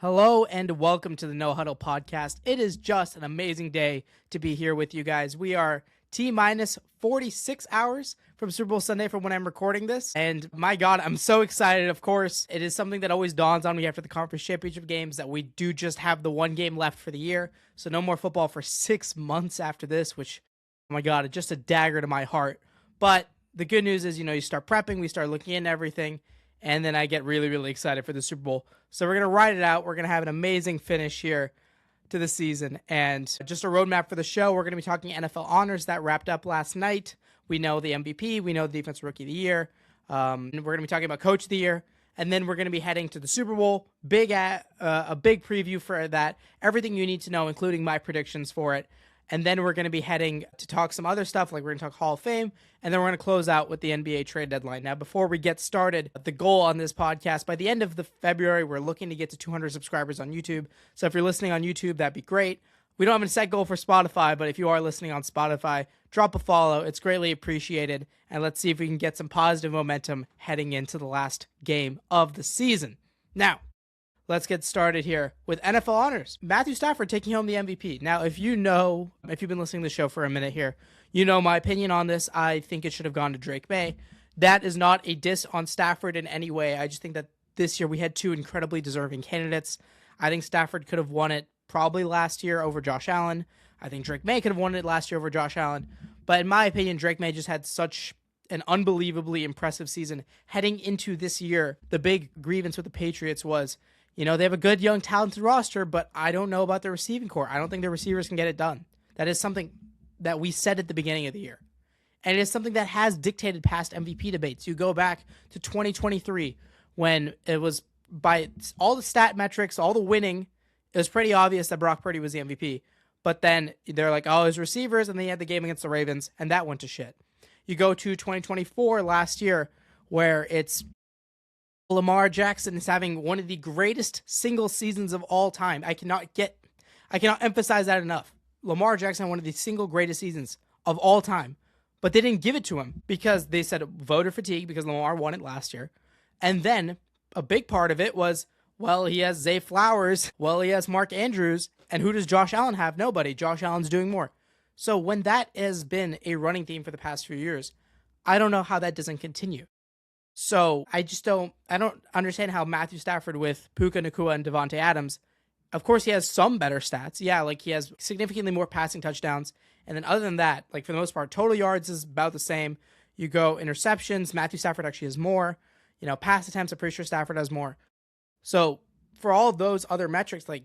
Hello and welcome to the No Huddle Podcast. It is just an amazing day to be here with you guys. We are T-minus 46 hours from Super Bowl Sunday from when I'm recording this. And my God, I'm so excited. Of course, it is something that always dawns on me after the conference championship games that we do just have the one game left for the year. So no more football for 6 months after this, which, oh my God, it's just a dagger to my heart. But the good news is, you start prepping, we start looking into everything. And then I get really, really excited for the Super Bowl. So we're going to ride it out. We're going to have an amazing finish here to the season. And just a roadmap for the show, we're going to be talking NFL honors that wrapped up last night. We know the MVP. We know the Defensive Rookie of the Year. We're going to be talking about Coach of the Year. And then we're going to be heading to the Super Bowl. A big preview for that. Everything you need to know, including my predictions for it. And then we're going to be heading to talk some other stuff, like we're going to talk Hall of Fame, and then we're going to close out with the NBA trade deadline. Now, before we get started, the goal on this podcast, by the end of the February, we're looking to get to 200 subscribers on YouTube. So if you're listening on YouTube, that'd be great. We don't have a set goal for Spotify, but if you are listening on Spotify, drop a follow. It's greatly appreciated. And let's see if we can get some positive momentum heading into the last game of the season. Now, let's get started here with NFL honors. Matthew Stafford taking home the MVP. Now, if you've been listening to the show for a minute here, you know my opinion on this. I think it should have gone to Drake May. That is not a diss on Stafford in any way. I just think that this year we had two incredibly deserving candidates. I think Stafford could have won it probably last year over Josh Allen. I think Drake May could have won it last year over Josh Allen. But in my opinion, Drake May just had such an unbelievably impressive season heading into this year. The big grievance with the Patriots was, they have a good, young, talented roster, but I don't know about their receiving core. I don't think their receivers can get it done. That is something that we said at the beginning of the year. And it is something that has dictated past MVP debates. You go back to 2023 when it was, by all the stat metrics, all the winning, it was pretty obvious that Brock Purdy was the MVP. But then they're like, oh, his receivers, and then he had the game against the Ravens, and that went to shit. You go to 2024 last year where it's Lamar Jackson is having one of the greatest single seasons of all time. I cannot emphasize that enough. Lamar Jackson had one of the single greatest seasons of all time, but they didn't give it to him because they said voter fatigue because Lamar won it last year. And then a big part of it was, well, he has Zay Flowers, well, he has Mark Andrews, and who does Josh Allen have? Nobody. Josh Allen's doing more. So when that has been a running theme for the past few years, I don't know how that doesn't continue. So I don't understand how Matthew Stafford with Puka Nacua and Devontae Adams, of course he has some better stats. Yeah, like he has significantly more passing touchdowns. And then other than that, like for the most part, total yards is about the same. You go interceptions, Matthew Stafford actually has more. Pass attempts, I'm pretty sure Stafford has more. So for all of those other metrics, like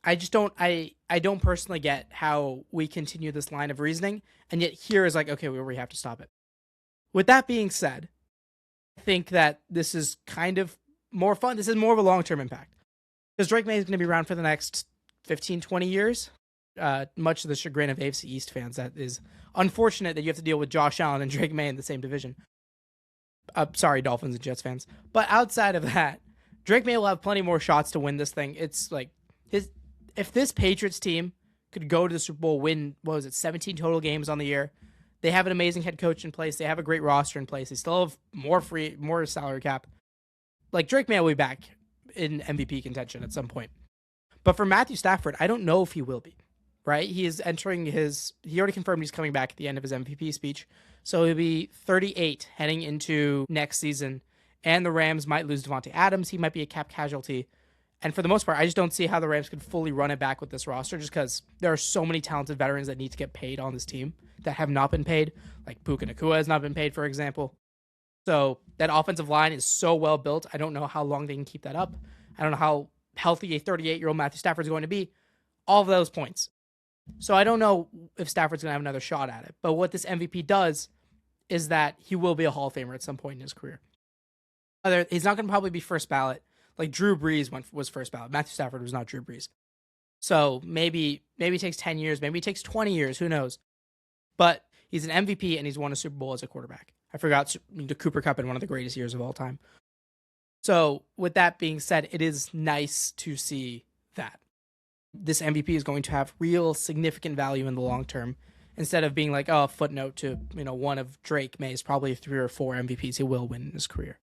I don't personally get how we continue this line of reasoning. And yet here is like, okay, we have to stop it. With that being said, I think that this is kind of more fun. This is more of a long-term impact. Because Drake May is going to be around for the next 15, 20 years. Much to the chagrin of AFC East fans. That is unfortunate that you have to deal with Josh Allen and Drake May in the same division. Sorry, Dolphins and Jets fans. But outside of that, Drake May will have plenty more shots to win this thing. It's like, if this Patriots team could go to the Super Bowl, win, 17 total games on the year, they have an amazing head coach in place. They have a great roster in place. They still have more salary cap. Like Drake May will be back in MVP contention at some point. But for Matthew Stafford, I don't know if he will be, right? He already confirmed he's coming back at the end of his MVP speech. So he'll be 38 heading into next season. And the Rams might lose Devontae Adams. He might be a cap casualty. And for the most part, I just don't see how the Rams could fully run it back with this roster just because there are so many talented veterans that need to get paid on this team that have not been paid. Like Puka Nacua has not been paid, for example. So that offensive line is so well built. I don't know how long they can keep that up. I don't know how healthy a 38-year-old Matthew Stafford is going to be. All of those points. So I don't know if Stafford's going to have another shot at it. But what this MVP does is that he will be a Hall of Famer at some point in his career. He's not going to probably be first ballot. Like Drew Brees was first ballot. Matthew Stafford was not Drew Brees. So maybe it takes 10 years. Maybe it takes 20 years. Who knows? But he's an MVP and he's won a Super Bowl as a quarterback. I forgot the Cooper Cup in one of the greatest years of all time. So with that being said, it is nice to see that this MVP is going to have real significant value in the long term instead of being like, oh, a footnote to, one of Drake May's probably 3 or 4 MVPs he will win in his career.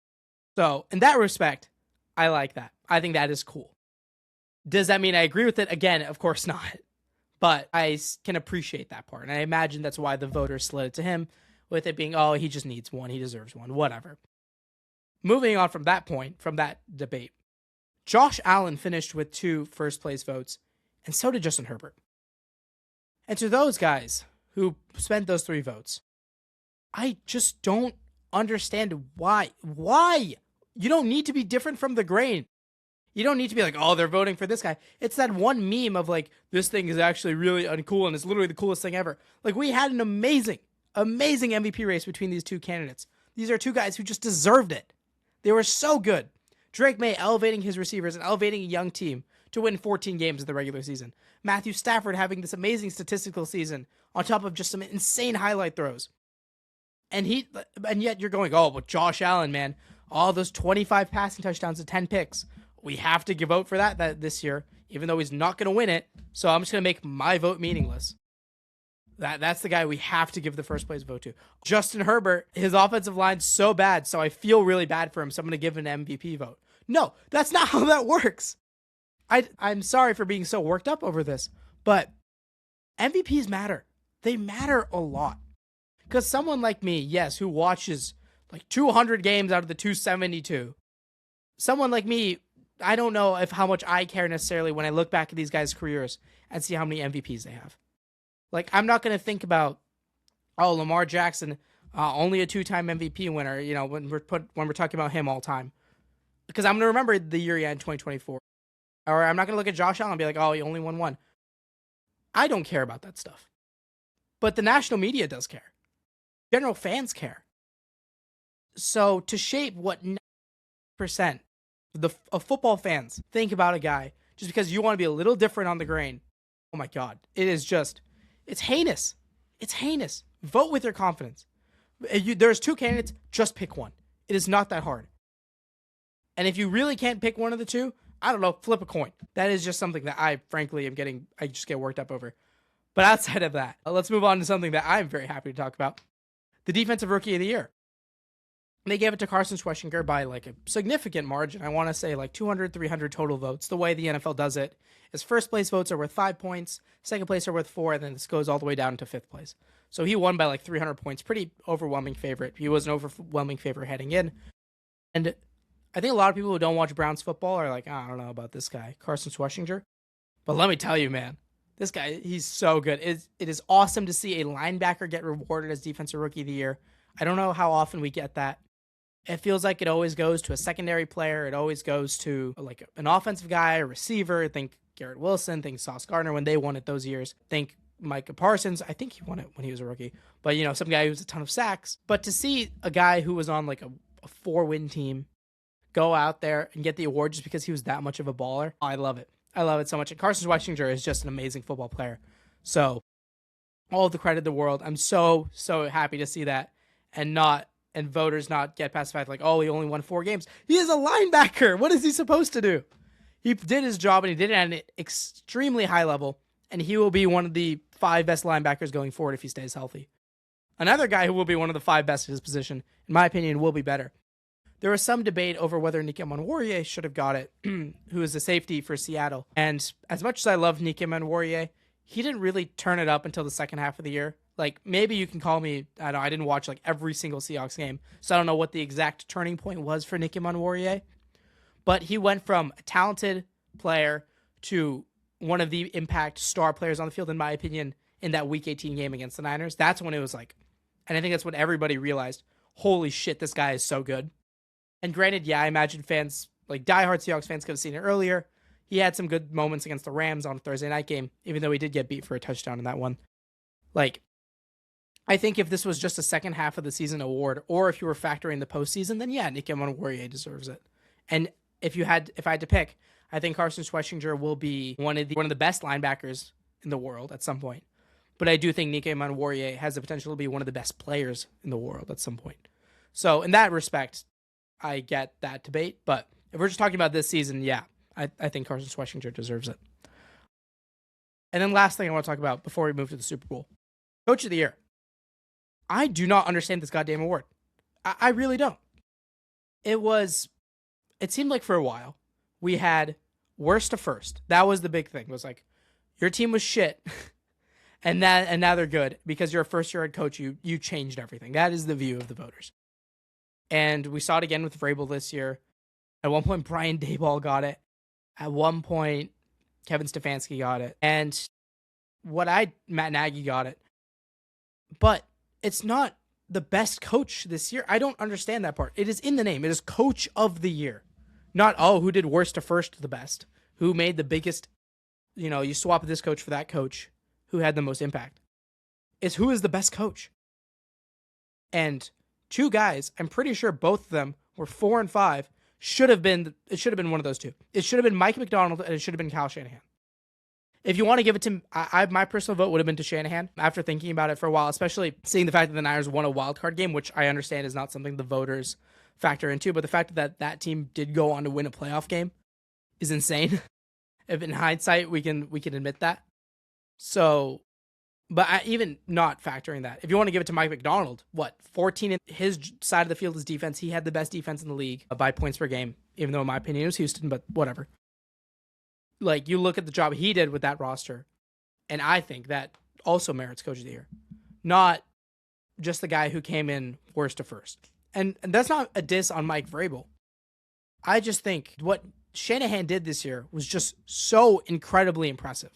So in that respect, I like that. I think that is cool. Does that mean I agree with it? Again, of course not. But I can appreciate that part. And I imagine that's why the voters slid it to him, with it being, oh, he just needs one. He deserves one. Whatever. Moving on from that point, from that debate, Josh Allen finished with 2 first place votes, and so did Justin Herbert. And to those guys who spent those 3 votes, I just don't understand why. Why? You don't need to be different from the grain. You don't need to be like, oh, they're voting for this guy. It's that one meme of like, this thing is actually really uncool and it's literally the coolest thing ever. Like, we had an amazing MVP race between these 2 candidates. These are 2 guys who just deserved it. They were so good. Drake May elevating his receivers and elevating a young team to win 14 games in the regular season. Matthew Stafford having this amazing statistical season on top of just some insane highlight throws. And yet you're going, oh, but Josh Allen, man, all those 25 passing touchdowns and 10 picks. We have to vote for that this year, even though he's not going to win it. So I'm just going to make my vote meaningless. That's the guy we have to give the first place vote to. Justin Herbert, his offensive line's so bad, so I feel really bad for him, so I'm going to give an MVP vote. No, that's not how that works. I'm sorry for being so worked up over this, but MVPs matter. They matter a lot. Because someone like me, yes, who watches like 200 games out of the 272, someone like me, I don't know how much I care necessarily when I look back at these guys' careers and see how many MVPs they have. Like, I'm not going to think about, oh, Lamar Jackson, only a 2-time MVP winner, you know, when we're talking about him all time. Because I'm going to remember the year he had in 2024. Or I'm not going to look at Josh Allen and be like, oh, he only won 1. I don't care about that stuff. But the national media does care. General fans care. So to shape what 9% of football fans think about a guy just because you want to be a little different on the grain, oh my God, it's heinous. It's heinous. Vote with your confidence. There's 2 candidates, just pick one. It is not that hard. And if you really can't pick one of the 2, I don't know, flip a coin. That is just something that I just get worked up over. But outside of that, let's move on to something that I'm very happy to talk about. The Defensive Rookie of the Year. They gave it to Carson Schwesinger by like a significant margin. I want to say like 200, 300 total votes. The way the NFL does it is first place votes are worth 5 points, second place are worth 4, and then this goes all the way down to 5th place. So he won by like 300 points. Pretty overwhelming favorite. He was an overwhelming favorite heading in. And I think a lot of people who don't watch Browns football are like, I don't know about this guy, Carson Schwesinger. But let me tell you, man, this guy, he's so good. It is awesome to see a linebacker get rewarded as Defensive Rookie of the Year. I don't know how often we get that. It feels like it always goes to a secondary player. It always goes to like an offensive guy, a receiver. Think Garrett Wilson, think Sauce Gardner when they won it those years. Think Micah Parsons. I think he won it when he was a rookie. But, you know, some guy who was a ton of sacks. But to see a guy who was on like a 4-win team go out there and get the award just because he was that much of a baller, I love it. I love it so much. And Carson Schwesinger is just an amazing football player. So all the credit in the world. I'm so happy to see that and voters not get past the fact like, oh, he only won 4 games. He is a linebacker. What is he supposed to do? He did his job, and he did it at an extremely high level, and he will be one of the 5 best linebackers going forward if he stays healthy. Another guy who will be one of the 5 best at his position, in my opinion, will be better. There was some debate over whether Nick Emanwarrior should have got it, who is the safety for Seattle. And as much as I love Nick Emanwarrior, he didn't really turn it up until the second half of the year. Like, maybe you can call me, I don't know, I didn't watch like every single Seahawks game, so I don't know what the exact turning point was for Nick Emanwarrior. But he went from a talented player to one of the impact star players on the field, in my opinion, in that Week 18 game against the Niners. That's when it was like, and I think that's when everybody realized, holy shit, this guy is so good. And granted, yeah, I imagine fans, like diehard Seahawks fans, could have seen it earlier. He had some good moments against the Rams on a Thursday night game, even though he did get beat for a touchdown in that one. Like, I think if this was just a second half of the season award, or if you were factoring the postseason, then yeah, Nick Emanwarrior deserves it. And if I had to pick, I think Carson Schwesinger will be one of the best linebackers in the world at some point. But I do think Nick Emanwarrior has the potential to be one of the best players in the world at some point. So in that respect, I get that debate. But if we're just talking about this season, yeah, I think Carson Schwesinger deserves it. And then last thing I want to talk about before we move to the Super Bowl, Coach of the Year. I do not understand this goddamn award. I really don't. It seemed like for a while we had worst to first. That was the big thing. It was like, your team was shit, and now they're good because you're a first-year head coach. You changed everything. That is the view of the voters. And we saw it again with Vrabel this year. At one point, Brian Daboll got it. At one point, Kevin Stefanski got it. And Matt Nagy got it. But it's not the best coach this year. I don't understand that part. It is in the name. It is coach of the year. Not, who did worst to first the best. Who made the biggest, you swap this coach for that coach. Who had the most impact. It's who is the best coach. And two guys, I'm pretty sure both of them were 4 and 5. It should have been one of those two. It should have been Mike McDonald and it should have been Kyle Shanahan. If you want to give it to my personal vote would have been to Shanahan after thinking about it for a while, especially seeing the fact that the Niners won a wild card game, which I understand is not something the voters factor into, but the fact that team did go on to win a playoff game is insane. If in hindsight we can admit that. So, but even not factoring that, if you want to give it to Mike McDonald, 14 in his side of the field is defense. He had the best defense in the league by points per game, even though in my opinion it was Houston, but whatever. Like, you look at the job he did with that roster, and I think that also merits Coach of the Year. Not just the guy who came in worst to first. And that's not a diss on Mike Vrabel. I just think what Shanahan did this year was just so incredibly impressive.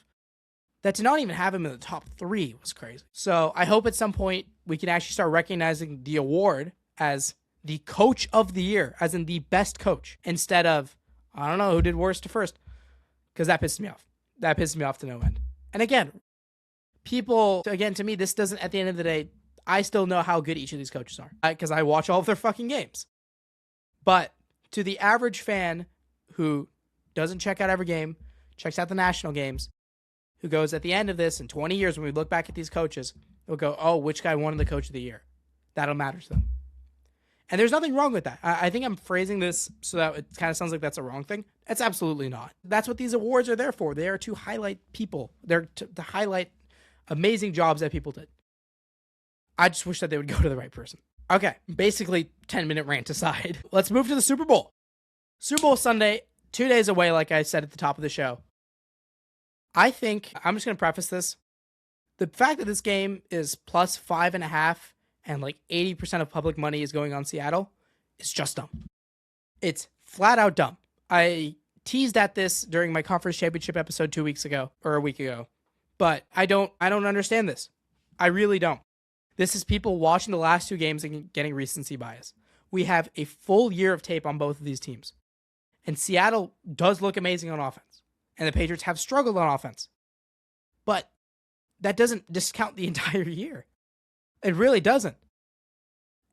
That to not even have him in the top 3 was crazy. So I hope at some point we can actually start recognizing the award as the Coach of the Year, as in the best coach, instead of, I don't know, who did worst to first. Because that pisses me off. That pisses me off to no end. And again, to me, this doesn't, at the end of the day, I still know how good each of these coaches are. Because I watch all of their fucking games. But to the average fan who doesn't check out every game, checks out the national games, who goes at the end of this in 20 years when we look back at these coaches, they'll go, which guy won the Coach of the Year? That'll matter to them. And there's nothing wrong with that. I think I'm phrasing this so that it kind of sounds like that's a wrong thing. It's absolutely not. That's what these awards are there for. They are to highlight people. They're to highlight amazing jobs that people did. I just wish that they would go to the right person. Okay, basically 10-minute rant aside. Let's move to the Super Bowl. Super Bowl Sunday, 2 days away, like I said at the top of the show. I think, I'm just going to preface this. The fact that this game is plus 5.5 and like 80% of public money is going on Seattle is just dumb. It's flat out dumb. I teased at this during my conference championship episode 2 weeks ago, or a week ago, but I don't understand this. I really don't. This is people watching the last 2 games and getting recency bias. We have a full year of tape on both of these teams. And Seattle does look amazing on offense. And the Patriots have struggled on offense. But that doesn't discount the entire year. It really doesn't.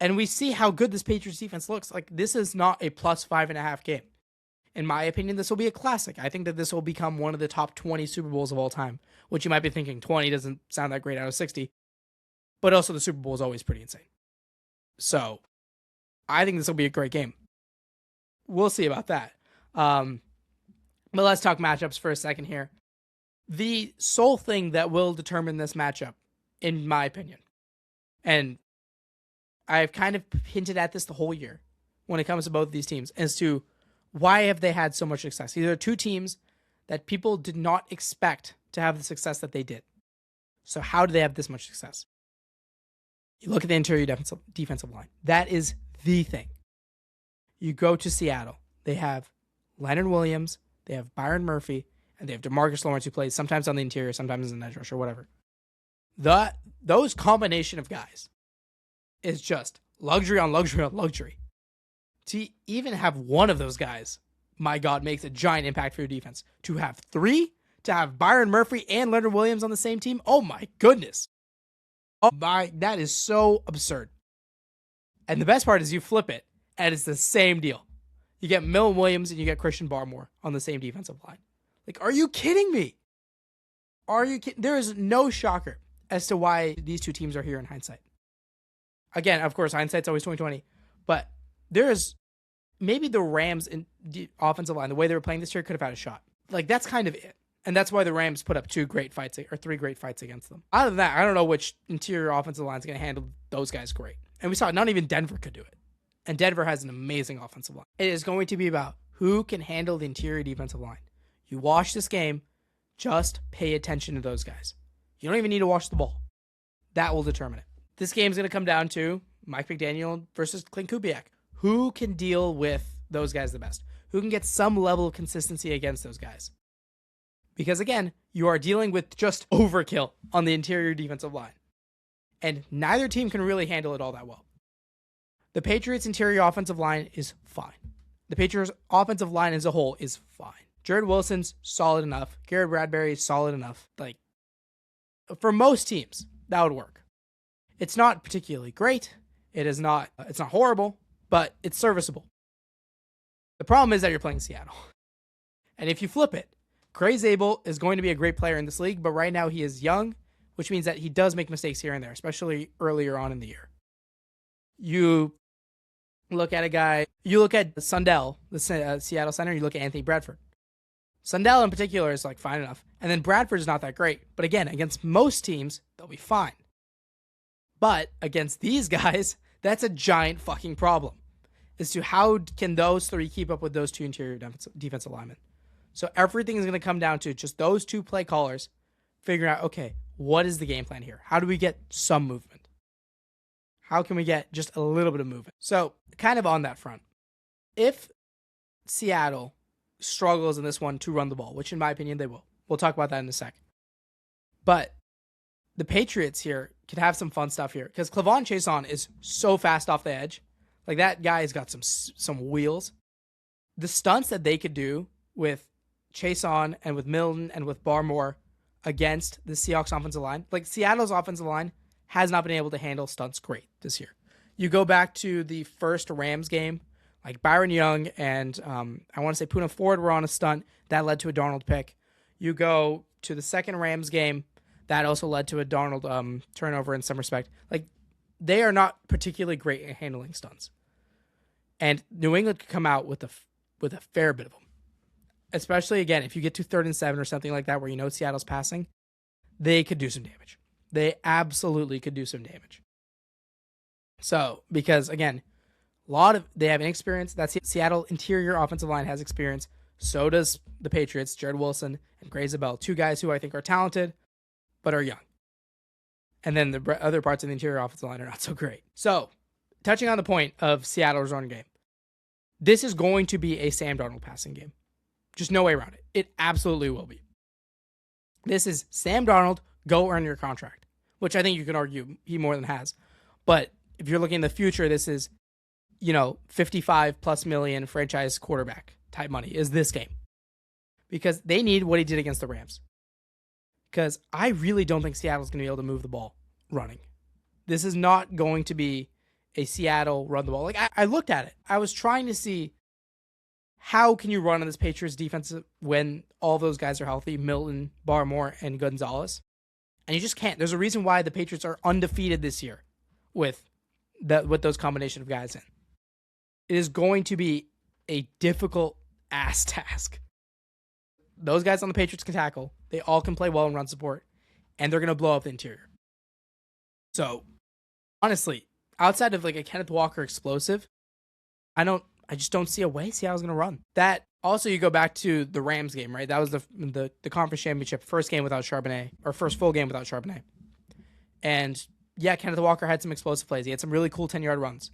And we see how good this Patriots defense looks. Like, this is not a plus 5.5 game. In my opinion, this will be a classic. I think that this will become one of the top 20 Super Bowls of all time. Which you might be thinking 20 doesn't sound that great out of 60. But also the Super Bowl is always pretty insane. So, I think this will be a great game. We'll see about that. But let's talk matchups for a second here. The sole thing that will determine this matchup, in my opinion, and I've kind of hinted at this the whole year when it comes to both of these teams, as to why have they had so much success. These are two teams that people did not expect to have the success that they did. So how do they have this much success? You look at the interior defensive line. That is the thing. You go to Seattle. They have Leonard Williams, they have Byron Murphy, and they have DeMarcus Lawrence, who plays sometimes on the interior, sometimes as an edge rusher, or whatever. Those combination of guys is just luxury on luxury on luxury. To even have one of those guys, my God, makes a giant impact for your defense. To have 3, to have Byron Murphy and Leonard Williams on the same team, oh my goodness. Oh my, that is so absurd. And the best part is you flip it, and it's the same deal. You get Millen Williams and you get Christian Barmore on the same defensive line. Like, are you kidding me? Are you kidding? There is no shocker as to why these two teams are here in hindsight. Again, of course, hindsight's always 20/20, but there is maybe the Rams in the offensive line, the way they were playing this year, could have had a shot. Like, that's kind of it. And that's why the Rams put up 3 great fights against them. Other than that, I don't know which interior offensive line is going to handle those guys great. And we saw not even Denver could do it. And Denver has an amazing offensive line. It is going to be about who can handle the interior defensive line. you watch this game, just pay attention to those guys. You don't even need to watch the ball. That will determine it. This game's going to come down to Mike McDaniel versus Clint Kubiak. Who can deal with those guys the best? Who can get some level of consistency against those guys? Because again, you are dealing with just overkill on the interior defensive line. And neither team can really handle it all that well. The Patriots' interior offensive line is fine. The Patriots' offensive line as a whole is fine. Jared Wilson's solid enough. Garrett Bradbury is solid enough. Like, for most teams, that would work. It's not particularly great. It's not horrible, but it's serviceable. The problem is that you're playing Seattle. And if you flip it, Gray Zabel is going to be a great player in this league, but right now he is young, which means that he does make mistakes here and there, especially earlier on in the year. You look at Sundell, the Seattle center, you look at Anthony Bradford. Sundell in particular is like fine enough. And then Bradford is not that great. But again, against most teams, they'll be fine. But against these guys, that's a giant fucking problem as to how can those three keep up with those two interior defensive linemen. So everything is going to come down to just those two play callers figuring out, okay, what is the game plan here? How do we get some movement? How can we get just a little bit of movement? So kind of on that front, if Seattle struggles in this one to run the ball, which in my opinion they will. We'll talk about that in a sec. But the Patriots here could have some fun stuff here because Clavon Chason is so fast off the edge. Like that guy has got some wheels. The stunts that they could do with Chason and with Milton and with Barmore against the Seahawks offensive line, like Seattle's offensive line has not been able to handle stunts great this year. You go back to the first Rams game, like Byron Young and I want to say Poona Ford were on a stunt that led to a Darnold pick. You go to the second Rams game, that also led to a Darnold turnover in some respect. Like they are not particularly great at handling stunts, and New England could come out with a fair bit of them. Especially again, if you get to 3rd and 7 or something like that, where you know Seattle's passing, they could do some damage. They absolutely could do some damage. So because again, they have inexperience. That Seattle interior offensive line has experience. So does the Patriots, Jared Wilson and Gray Zabel, two guys who I think are talented, but are young. And then the other parts of the interior offensive line are not so great. So, touching on the point of Seattle's run game, this is going to be a Sam Darnold passing game. Just no way around it. It absolutely will be. This is Sam Darnold, go earn your contract, which I think you can argue he more than has. But if you're looking in the future, this is 55+ million franchise quarterback type money is this game. Because they need what he did against the Rams. Because I really don't think Seattle's going to be able to move the ball running. This is not going to be a Seattle run the ball. Like I looked at it. I was trying to see how can you run on this Patriots defense when all those guys are healthy, Milton, Barmore, and Gonzalez. And you just can't. There's a reason why the Patriots are undefeated this year with those combination of guys in. It is going to be a difficult ass task. Those guys on the Patriots can tackle. They all can play well and run support. And they're going to blow up the interior. So, honestly, outside of like a Kenneth Walker explosive, I just don't see a way Seattle's going to run. That also, you go back to the Rams game, right? That was the conference championship, first game without Charbonnet, or first full game without Charbonnet. And yeah, Kenneth Walker had some explosive plays. He had some really cool 10-yard runs.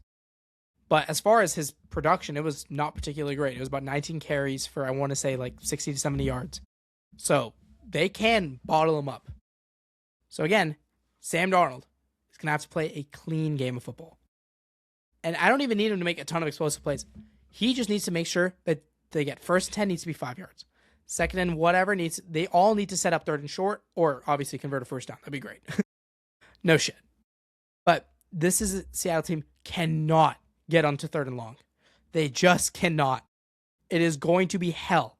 But as far as his production, it was not particularly great. It was about 19 carries for, I want to say, like 60 to 70 yards. So they can bottle him up. So again, Sam Darnold is going to have to play a clean game of football. And I don't even need him to make a ton of explosive plays. He just needs to make sure that they get first and 10 needs to be 5 yards. Second and whatever they all need to set up 3rd and short, or obviously convert a first down. That'd be great. No shit. But this is a Seattle team cannot get onto 3rd and long. They just cannot. It is going to be hell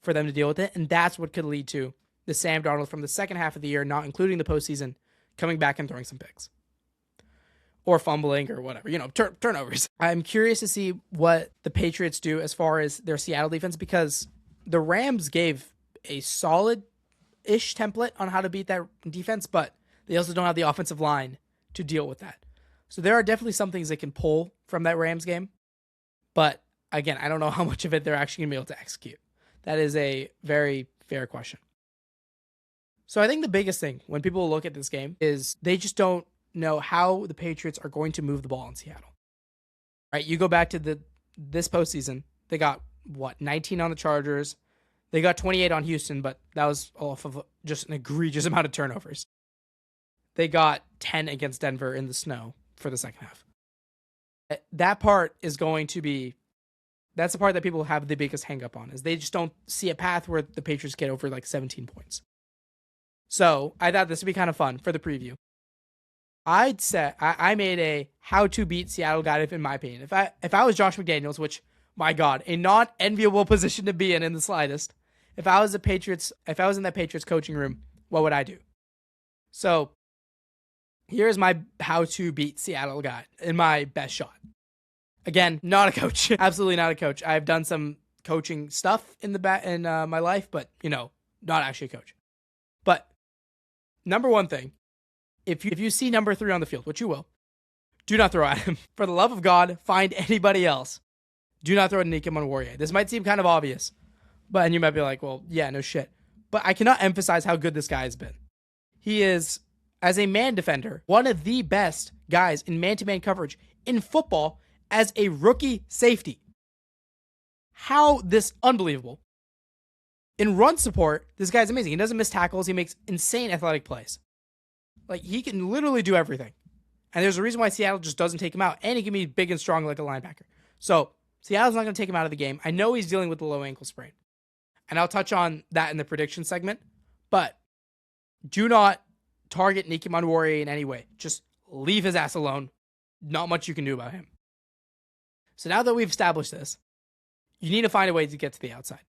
for them to deal with it, and that's what could lead to the Sam Darnold from the second half of the year, not including the postseason, coming back and throwing some picks. Or fumbling or whatever, turnovers. I'm curious to see what the Patriots do as far as their Seattle defense, because the Rams gave a solid-ish template on how to beat that defense, but they also don't have the offensive line to deal with that. So there are definitely some things they can pull from that Rams game. But again, I don't know how much of it they're actually going to be able to execute. That is a very fair question. So I think the biggest thing when people look at this game is they just don't know how the Patriots are going to move the ball in Seattle. Right? You go back to this postseason, they got 19 on the Chargers. They got 28 on Houston, but that was off of just an egregious amount of turnovers. They got 10 against Denver in the snow for the second half. That part is going to be, that's the part that people have the biggest hang up on, is they just don't see a path where the Patriots get over 17 points. So I thought this would be kind of fun for the preview. I'd say I made a how to beat Seattle guide, in my opinion. If I was Josh McDaniels, which, my God, a not enviable position to be in the slightest. If I was in that Patriots coaching room, what would I do? So here's my how to beat Seattle guide in my best shot. Again, not a coach, absolutely not a coach. I've done some coaching stuff in my life, but not actually a coach. But number one thing, if you see number 3 on the field, which you will, do not throw at him. For the love of God, find anybody else. Do not throw at Nicky Manwariye. This might seem kind of obvious, and you might be like, well, yeah, no shit. But I cannot emphasize how good this guy has been. He is, as a man defender, one of the best guys in man-to-man coverage in football as a rookie safety. How this unbelievable. In run support, this guy's amazing. He doesn't miss tackles. He makes insane athletic plays. He can literally do everything. And there's a reason why Seattle just doesn't take him out. And he can be big and strong like a linebacker. So Seattle's not going to take him out of the game. I know he's dealing with the low ankle sprain. And I'll touch on that in the prediction segment. But do not target Nicky Manwariye in any way. Just leave his ass alone. Not much you can do about him. So now that we've established this, you need to find a way to get to the outside.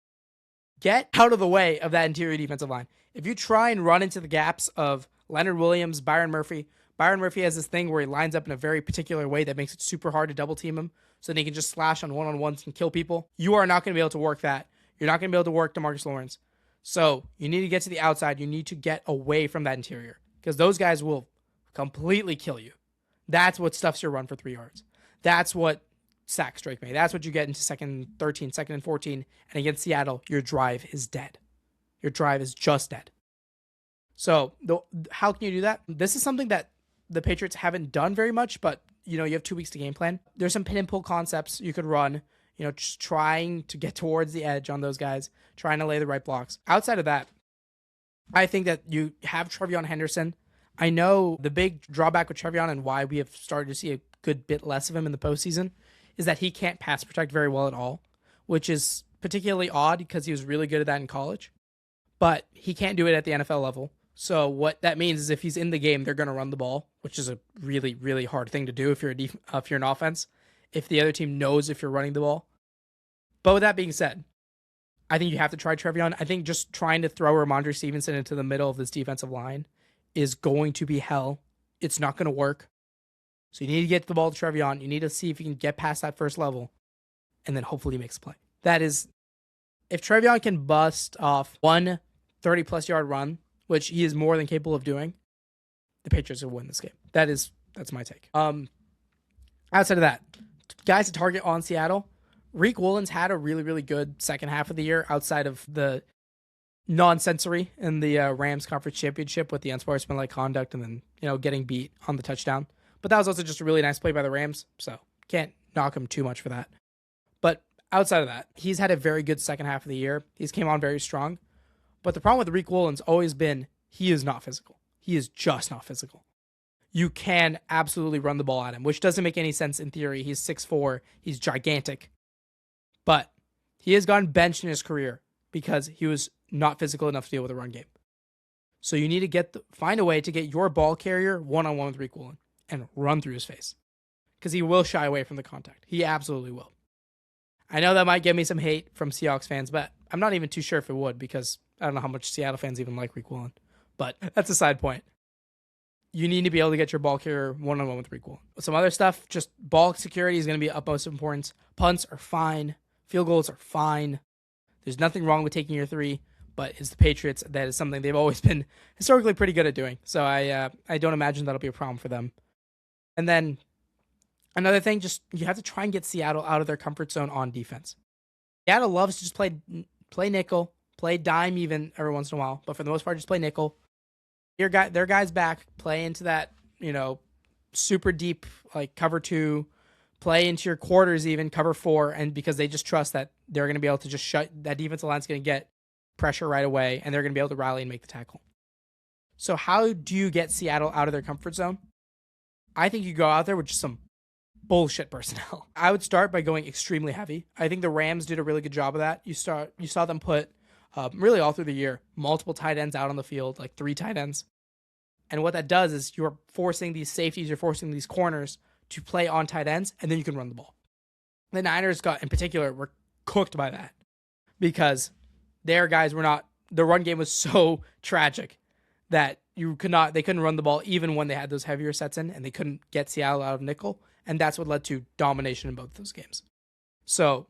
Get out of the way of that interior defensive line. If you try and run into the gaps of Leonard Williams, Byron Murphy has this thing where he lines up in a very particular way that makes it super hard to double team him so that he can just slash on one-on-ones and kill people. You are not going to be able to work that. You're not going to be able to work DeMarcus Lawrence. So you need to get to the outside. You need to get away from that interior because those guys will completely kill you. That's what stuffs your run for 3 yards. That's what sacks Drake May. That's what you get into 2nd and 13, 2nd and 14. And against Seattle, your drive is dead. Your drive is just dead. So how can you do that? This is something that the Patriots haven't done very much, but you have 2 weeks to game plan. There's some pin and pull concepts you could run, just trying to get towards the edge on those guys, trying to lay the right blocks. Outside of that, I think that you have Trevion Henderson. I know the big drawback with Trevion and why we have started to see a good bit less of him in the postseason is that he can't pass protect very well at all, which is particularly odd because he was really good at that in college. But he can't do it at the NFL level. So what that means is if he's in the game, they're going to run the ball, which is a really, really hard thing to do if you're an offense, if the other team knows if you're running the ball. But with that being said, I think you have to try Trevion. I think just trying to throw Ramondre Stevenson into the middle of this defensive line is going to be hell. It's not going to work. So you need to get the ball to Trevion. You need to see if you can get past that first level and then hopefully makes a play. That is, if Trevion can bust off one 30-plus yard run, which he is more than capable of doing, the Patriots will win this game. That's my take. Outside of that, guys to target on Seattle, Reek Woolens had a really, really good second half of the year outside of the non-sensory in the Rams Conference Championship with the unsportsmanlike conduct and then, getting beat on the touchdown. But that was also just a really nice play by the Rams, so can't knock him too much for that. But outside of that, he's had a very good second half of the year. He's came on very strong. But the problem with Reek Woolens always been he is not physical. He is just not physical. You can absolutely run the ball at him, which doesn't make any sense in theory. He's 6'4", he's gigantic. But he has gotten benched in his career because he was not physical enough to deal with a run game. So you need to find a way to get your ball carrier one-on-one with Reek Woolens and run through his face. Because he will shy away from the contact. He absolutely will. I know that might get me some hate from Seahawks fans, but I'm not even too sure if it would because I don't know how much Seattle fans even like Reek Woolens. But that's a side point. You need to be able to get your ball carrier one-on-one with Reek Woolens. Some other stuff, just ball security is going to be utmost importance. Punts are fine. Field goals are fine. There's nothing wrong with taking your 3, but it's the Patriots. That is something they've always been historically pretty good at doing. So I don't imagine that'll be a problem for them. And then another thing, just you have to try and get Seattle out of their comfort zone on defense. Seattle loves to just play play nickel, play dime even every once in a while, but for the most part, just play nickel. Their guys back, play into that, super deep, like cover 2, play into your quarters even, cover 4, and because they just trust that they're going to be able to just shut, that defensive line's going to get pressure right away, and they're going to be able to rally and make the tackle. So how do you get Seattle out of their comfort zone? I think you go out there with just some bullshit personnel. I would start by going extremely heavy. I think the Rams did a really good job of that. You saw them put, really all through the year, multiple tight ends out on the field, like 3 tight ends. And what that does is you're forcing these safeties, you're forcing these corners to play on tight ends, and then you can run the ball. The Niners in particular, were cooked by that because their guys were not, the run game was so tragic that they couldn't run the ball even when they had those heavier sets in, and they couldn't get Seattle out of nickel. And that's what led to domination in both those games. So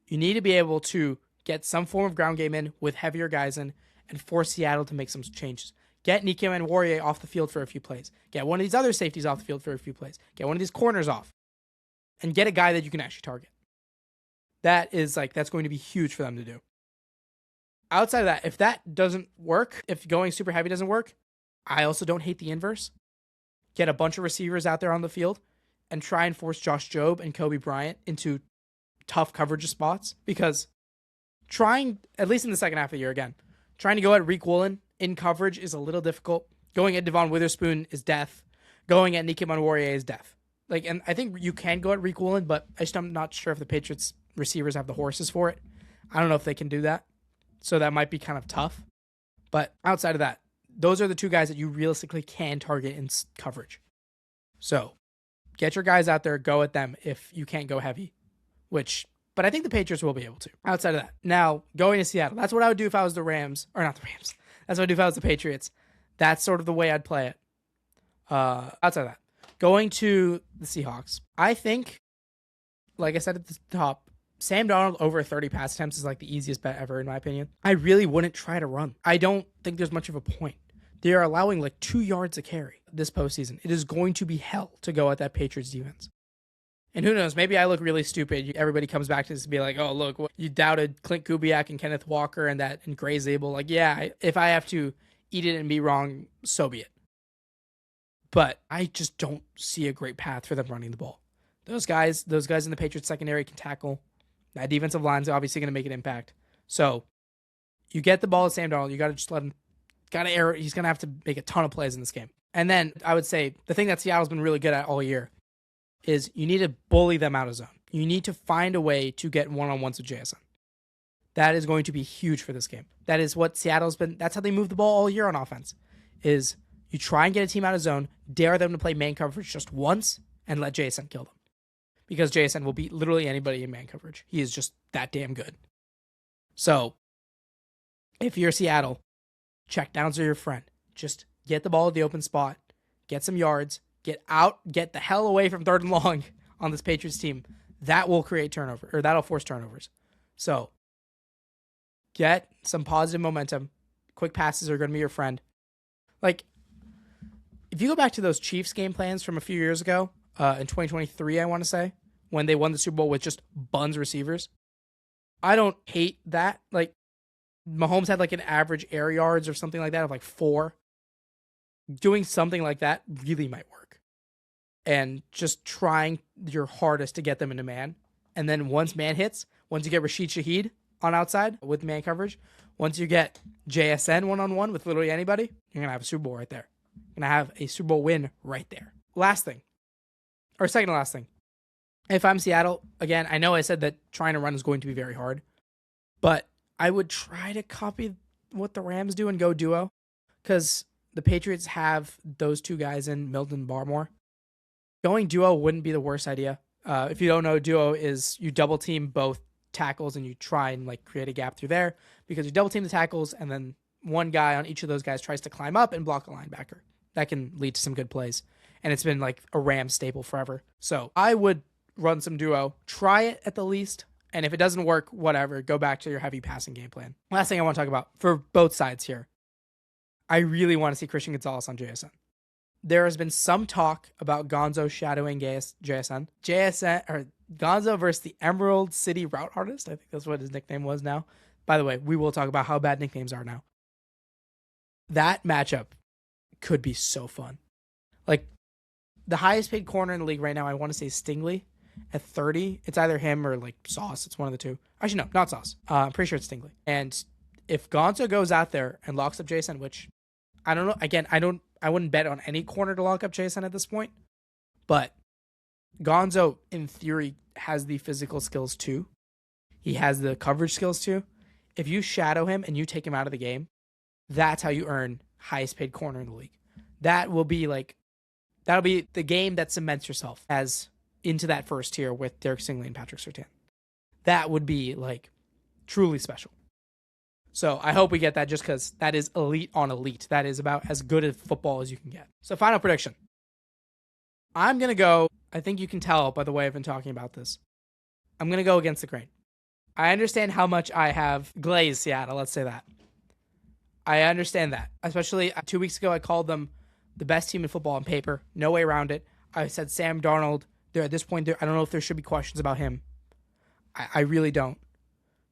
you need to be able to get some form of ground game in with heavier guys in and force Seattle to make some changes. Get Nikem and Warrior off the field for a few plays. Get one of these other safeties off the field for a few plays. Get one of these corners off. And get a guy that you can actually target. That's going to be huge for them to do. Outside of that, if that doesn't work, if going super heavy doesn't work, I also don't hate the inverse. Get a bunch of receivers out there on the field and try and force Josh Jobe and Kobe Bryant into tough coverage spots, because at least in the second half of the year again, trying to go at Reek Woolen in coverage is a little difficult. Going at Devon Witherspoon is death. Going at Nikem Onwariye is death. And I think you can go at Reek Woolen, but I'm not sure if the Patriots receivers have the horses for it. I don't know if they can do that. So that might be kind of tough. But outside of that, those are the 2 guys that you realistically can target in coverage. So get your guys out there, go at them if you can't go heavy, but I think the Patriots will be able to. Outside of that, now going to Seattle, that's what I would do if I was the Rams, or not the Rams. That's what I'd do if I was the Patriots. That's sort of the way I'd play it. Outside of that, going to the Seahawks, I think, like I said at the top, Sam Darnold over 30 pass attempts is like the easiest bet ever, in my opinion. I really wouldn't try to run. I don't think there's much of a point. They are allowing like 2 yards a carry this postseason. It is going to be hell to go at that Patriots defense. And who knows, maybe I look really stupid. Everybody comes back to this and be like, oh, look, you doubted Clint Kubiak and Kenneth Walker and Gray Zabel. Like, yeah, if I have to eat it and be wrong, so be it. But I just don't see a great path for them running the ball. Those guys in the Patriots secondary can tackle. That defensive line's obviously going to make an impact. So you get the ball to Sam Darnold. You got to just let him, he's going to have to make a ton of plays in this game. And then I would say the thing that Seattle's been really good at all year is you need to bully them out of zone. You need to find a way to get one-on-ones with JSN. That is going to be huge for this game. That is what Seattle's been, that's how they move the ball all year on offense, is you try and get a team out of zone, dare them to play man coverage just once, and let JSN kill them. Because JSN will beat literally anybody in man coverage. He is just that damn good. So, if you're Seattle, check downs are your friend. Just get the ball at the open spot, get some yards, get the hell away from 3rd and long on this Patriots team. That will create turnover, or that'll force turnovers. So, get some positive momentum. Quick passes are going to be your friend. Like, if you go back to those Chiefs game plans from a few years ago, in 2023, I want to say, when they won the Super Bowl with just buns receivers, I don't hate that. Like, Mahomes had like an average air yards or something like that of like 4. Doing something like that really might work. And just trying your hardest to get them into man. And then once man hits, once you get Rashid Shaheed on outside with man coverage, once you get JSN one-on-one with literally anybody, you're going to have a Super Bowl right there. You're going to have a Super Bowl win right there. Second to last thing. If I'm Seattle, again, I know I said that trying to run is going to be very hard, but I would try to copy what the Rams do and go duo, because the Patriots have those 2 guys in Milton Barmore. Going duo wouldn't be the worst idea. If you don't know, duo is you double team both tackles and you try and like create a gap through there, because you double team the tackles and then one guy on each of those guys tries to climb up and block a linebacker. That can lead to some good plays. And it's been like a Rams staple forever. So I would run some duo, try it at the least. And if it doesn't work, whatever, go back to your heavy passing game plan. Last thing I want to talk about for both sides here. I really want to see Christian Gonzalez on JSN. There has been some talk about Gonzo shadowing JSN. Gonzo versus the Emerald City Route Artist. I think that's what his nickname was now. By the way, we will talk about how bad nicknames are now. That matchup could be so fun. Like, the highest paid corner in the league right now, I want to say Stingley at 30. It's either him or like Sauce. It's one of the two. Actually, no, not Sauce. I'm pretty sure it's Stingley. And if Gonzo goes out there and locks up Jason, which I don't know. Again, I wouldn't bet on any corner to lock up Jason at this point. But Gonzo, in theory, has the physical skills too. He has the coverage skills too. If you shadow him and you take him out of the game, that's how you earn highest paid corner in the league. That'll be the game that cements yourself as into that first tier with Derek Stingley and Patrick Surtain. That would be like truly special. So I hope we get that, just because that is elite on elite. That is about as good at football as you can get. So final prediction. I'm going to go, I think you can tell by the way I've been talking about this, I'm going to go against the grain. I understand how much I have glazed Seattle, let's say that. I understand that. Especially 2 weeks ago, I called them the best team in football on paper. No way around it. I said Sam Darnold, at this point, I don't know if there should be questions about him. I really don't.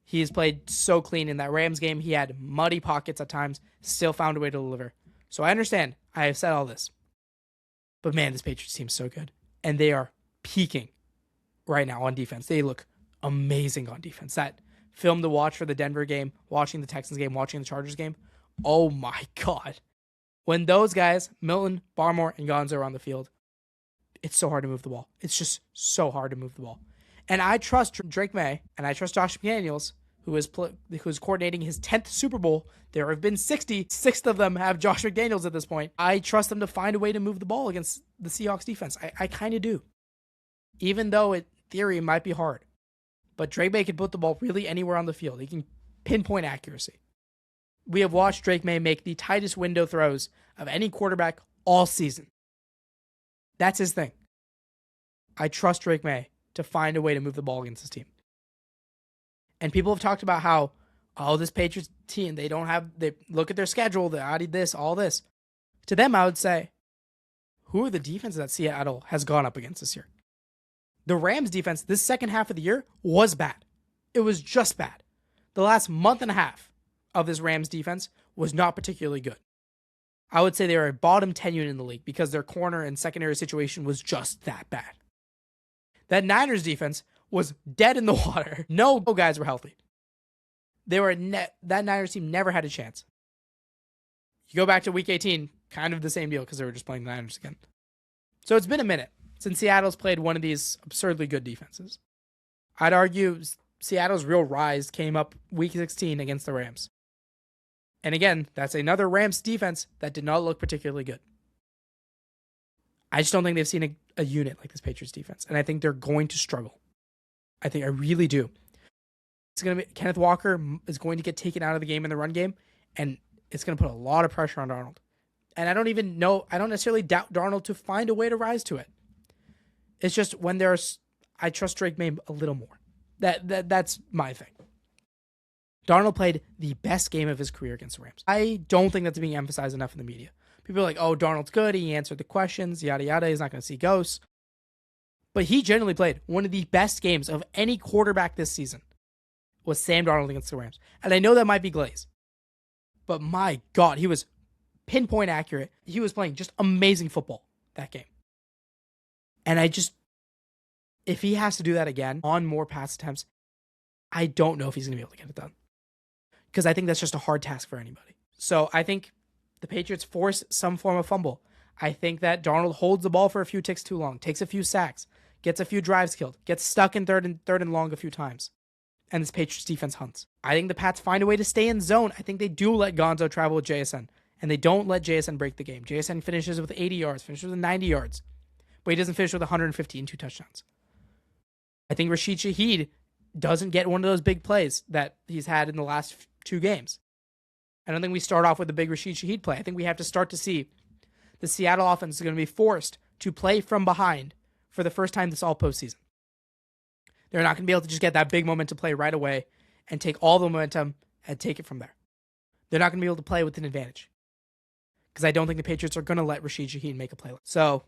He's played so clean in that Rams game. He had muddy pockets at times, still found a way to deliver. So I understand. I have said all this. But man, this Patriots team is so good. And they are peaking right now on defense. They look amazing on defense. That film to watch for the Denver game, watching the Texans game, watching the Chargers game. Oh my God. When those guys, Milton, Barmore, and Gonzo are on the field, it's so hard to move the ball. It's just so hard to move the ball. And I trust Drake May, and I trust Josh McDaniels, who is coordinating his 10th Super Bowl. There have been 60. 6 of them have Josh McDaniels at this point. I trust them to find a way to move the ball against the Seahawks defense. I kind of do. Even though in theory it might be hard. But Drake May can put the ball really anywhere on the field. He can pinpoint accuracy. We have watched Drake May make the tightest window throws of any quarterback all season. That's his thing. I trust Drake May to find a way to move the ball against this team. And people have talked about how, this Patriots team, they look at their schedule, they added this, all this. To them, I would say, who are the defenses that Seattle has gone up against this year? The Rams defense this second half of the year was bad. It was just bad. The last month and a half of this Rams defense was not particularly good. I would say they were a bottom 10 unit in the league because their corner and secondary situation was just that bad. That Niners defense was dead in the water. No guys were healthy. That Niners team never had a chance. You go back to week 18, kind of the same deal because they were just playing the Niners again. So it's been a minute since Seattle's played one of these absurdly good defenses. I'd argue Seattle's real rise came up week 16 against the Rams. And again, that's another Rams defense that did not look particularly good. I just don't think they've seen a unit like this Patriots defense. And I think they're going to struggle. I really do. Kenneth Walker is going to get taken out of the game in the run game. And it's going to put a lot of pressure on Darnold. And I don't necessarily doubt Darnold to find a way to rise to it. It's just I trust Drake May a little more. That's my thing. Darnold played the best game of his career against the Rams. I don't think that's being emphasized enough in the media. People are like, oh, Darnold's good. He answered the questions, yada, yada. He's not going to see ghosts. But he generally played one of the best games of any quarterback this season was Sam Darnold against the Rams. And I know that might be glaze. But my God, he was pinpoint accurate. He was playing just amazing football that game. And if he has to do that again on more pass attempts, I don't know if he's going to be able to get it done. Because I think that's just a hard task for anybody. So I think the Patriots force some form of fumble. I think that Darnold holds the ball for a few ticks too long, takes a few sacks, gets a few drives killed, gets stuck in third and long a few times. And this Patriots defense hunts. I think the Pats find a way to stay in zone. I think they do let Gonzo travel with JSN. And they don't let JSN break the game. JSN finishes with 80 yards, finishes with 90 yards. But he doesn't finish with 150 and 2 touchdowns. I think Rashid Shaheed doesn't get one of those big plays that he's had in the last 2 games. I don't think we start off with a big Rashid Shaheed play. I think we have to start to see the Seattle offense is going to be forced to play from behind for the first time this all postseason. They're not going to be able to just get that big momentum play right away and take all the momentum and take it from there. They're not going to be able to play with an advantage because I don't think the Patriots are going to let Rashid Shaheed make a play. So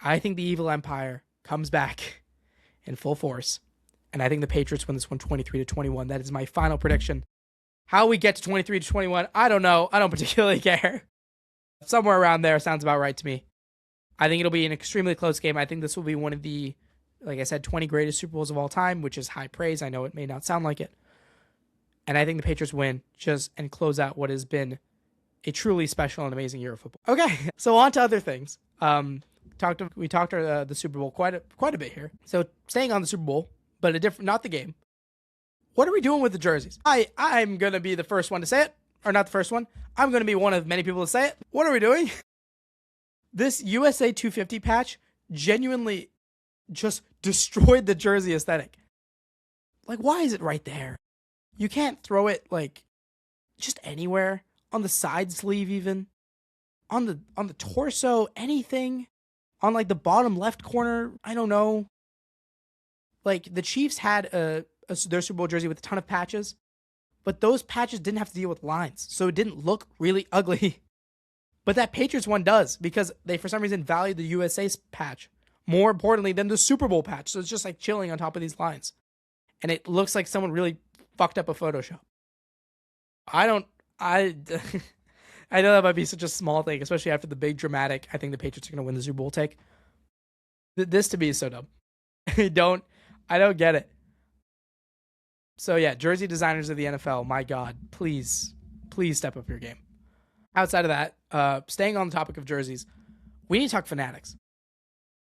I think the Evil Empire comes back in full force, and I think the Patriots win this one 23-21. That is my final prediction. How we get to 23-21, I don't know. I don't particularly care. Somewhere around there sounds about right to me. I think it'll be an extremely close game. I think this will be one of the, like I said, 20 greatest Super Bowls of all time, which is high praise. I know it may not sound like it. And I think the Patriots win and close out what has been a truly special and amazing year of football. Okay, so on to other things. We talked the Super Bowl quite a bit here. So staying on the Super Bowl, but not the game. What are we doing with the jerseys? I'm going to be the first one to say it, or not the first one. I'm going to be one of many people to say it. What are we doing? This USA 250 patch genuinely just destroyed the jersey aesthetic. Like, why is it right there? You can't throw it, like, just anywhere. On the side sleeve even. On the torso, anything. On, like, the bottom left corner, I don't know. Like, the Chiefs had their Super Bowl jersey with a ton of patches, but those patches didn't have to deal with lines, so it didn't look really ugly. But that Patriots one does, because they, for some reason, value the USA patch more importantly than the Super Bowl patch. So it's just like chilling on top of these lines. And it looks like someone really fucked up a Photoshop. I know that might be such a small thing, especially after the big dramatic, I think the Patriots are going to win the Super Bowl take. This to me is so dumb. I don't get it. So yeah, jersey designers of the NFL, my God, please step up your game. Outside of that, staying on the topic of jerseys, we need to talk Fanatics.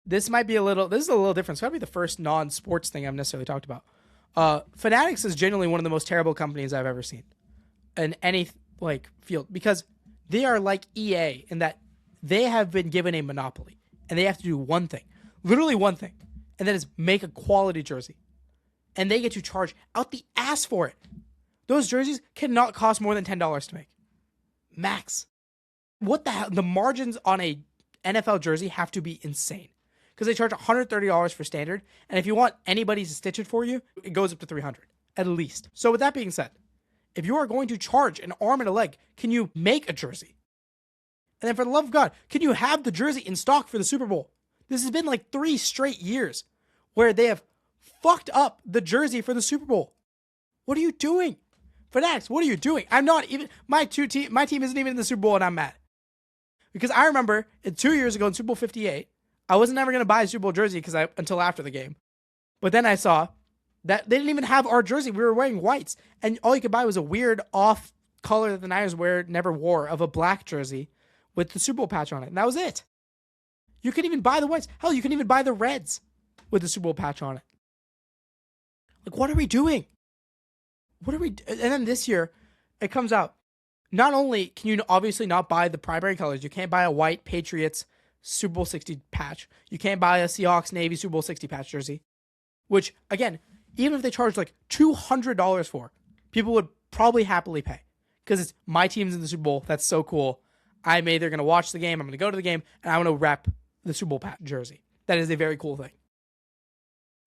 This is a little different. It's got to be the first non-sports thing I've necessarily talked about. Fanatics is genuinely one of the most terrible companies I've ever seen in any field, because they are like EA in that they have been given a monopoly and they have to do one thing, literally one thing, and that is make a quality jersey. And they get to charge out the ass for it. Those jerseys cannot cost more than $10 to make. Max. What the hell? The margins on a NFL jersey have to be insane. Because they charge $130 for standard. And if you want anybody to stitch it for you, it goes up to $300 at least. So with that being said, if you are going to charge an arm and a leg, can you make a jersey? And then for the love of God, can you have the jersey in stock for the Super Bowl? This has been like 3 straight years where they have fucked up the jersey for the Super Bowl. What are you doing? Fanatics, what are you doing? I'm not even, my team isn't even in the Super Bowl and I'm mad. Because I remember 2 years ago in Super Bowl 58, I wasn't ever going to buy a Super Bowl jersey until after the game. But then I saw that they didn't even have our jersey. We were wearing whites. And all you could buy was a weird off color that the Niners never wore of a black jersey with the Super Bowl patch on it. And that was it. You couldn't even buy the whites. Hell, you couldn't even buy the reds with the Super Bowl patch on it. Like, what are we doing? And then this year, it comes out. Not only can you obviously not buy the primary colors, you can't buy a white Patriots Super Bowl 60 patch. You can't buy a Seahawks Navy Super Bowl 60 patch jersey. Which, again, even if they charged like $200 for, people would probably happily pay. Because it's my team's in the Super Bowl. That's so cool. I'm either going to watch the game, I'm going to go to the game, and I want to rep the Super Bowl patch jersey. That is a very cool thing.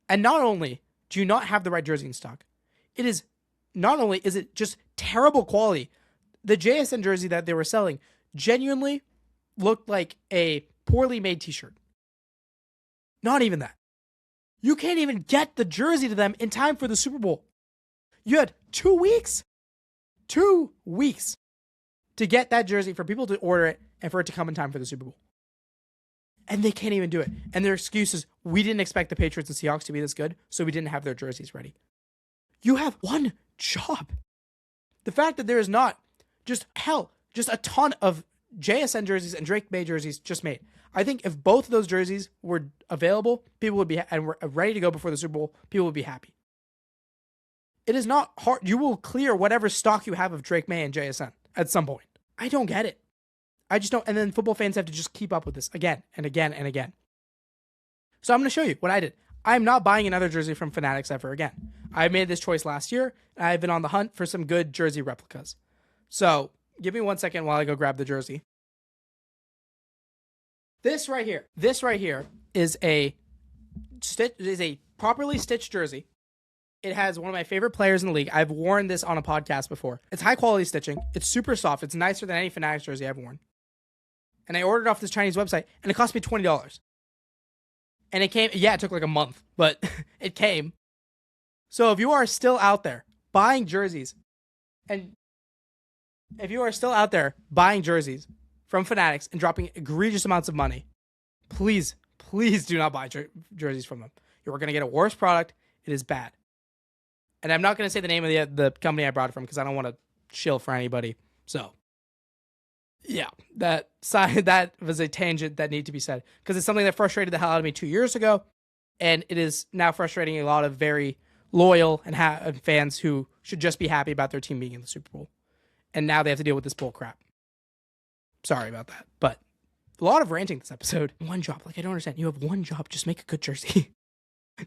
And not only do you not have the right jersey in stock, not only is it just terrible quality, the JSN jersey that they were selling genuinely looked like a poorly made t-shirt. Not even that. You can't even get the jersey to them in time for the Super Bowl. You had 2 weeks. 2 weeks to get that jersey for people to order it and for it to come in time for the Super Bowl. And they can't even do it. And their excuse is, we didn't expect the Patriots and Seahawks to be this good, so we didn't have their jerseys ready. You have one job. The fact that there is not just a ton of JSN jerseys and Drake May jerseys just made. I think if both of those jerseys were available, people would be and were ready to go before the Super Bowl, people would be happy. It is not hard. You will clear whatever stock you have of Drake May and JSN at some point. I don't get it. I just don't. And then football fans have to just keep up with this again and again and again. So I'm going to show you what I did. I'm not buying another jersey from Fanatics ever again. I made this choice last year, and I've been on the hunt for some good jersey replicas. So give me 1 second while I go grab the jersey. This right here is a properly stitched jersey. It has one of my favorite players in the league. I've worn this on a podcast before. It's high quality stitching. It's super soft. It's nicer than any Fanatics jersey I've worn. And I ordered off this Chinese website, and it cost me $20. And it came, it took like a month, but it came. So if you are still out there buying jerseys, and If you are still out there buying jerseys from Fanatics and dropping egregious amounts of money, please do not buy jerseys from them. You're going to get a worse product. It is bad. And I'm not going to say the name of the company I brought it from because I don't want to shill for anybody. So, yeah, that was a tangent that needed to be said because it's something that frustrated the hell out of me 2 years ago. And it is now frustrating a lot of very loyal and fans who should just be happy about their team being in the Super Bowl. And now they have to deal with this bull crap. Sorry about that. But a lot of ranting this episode. One job. Like, I don't understand. You have one job. Just make a good jersey.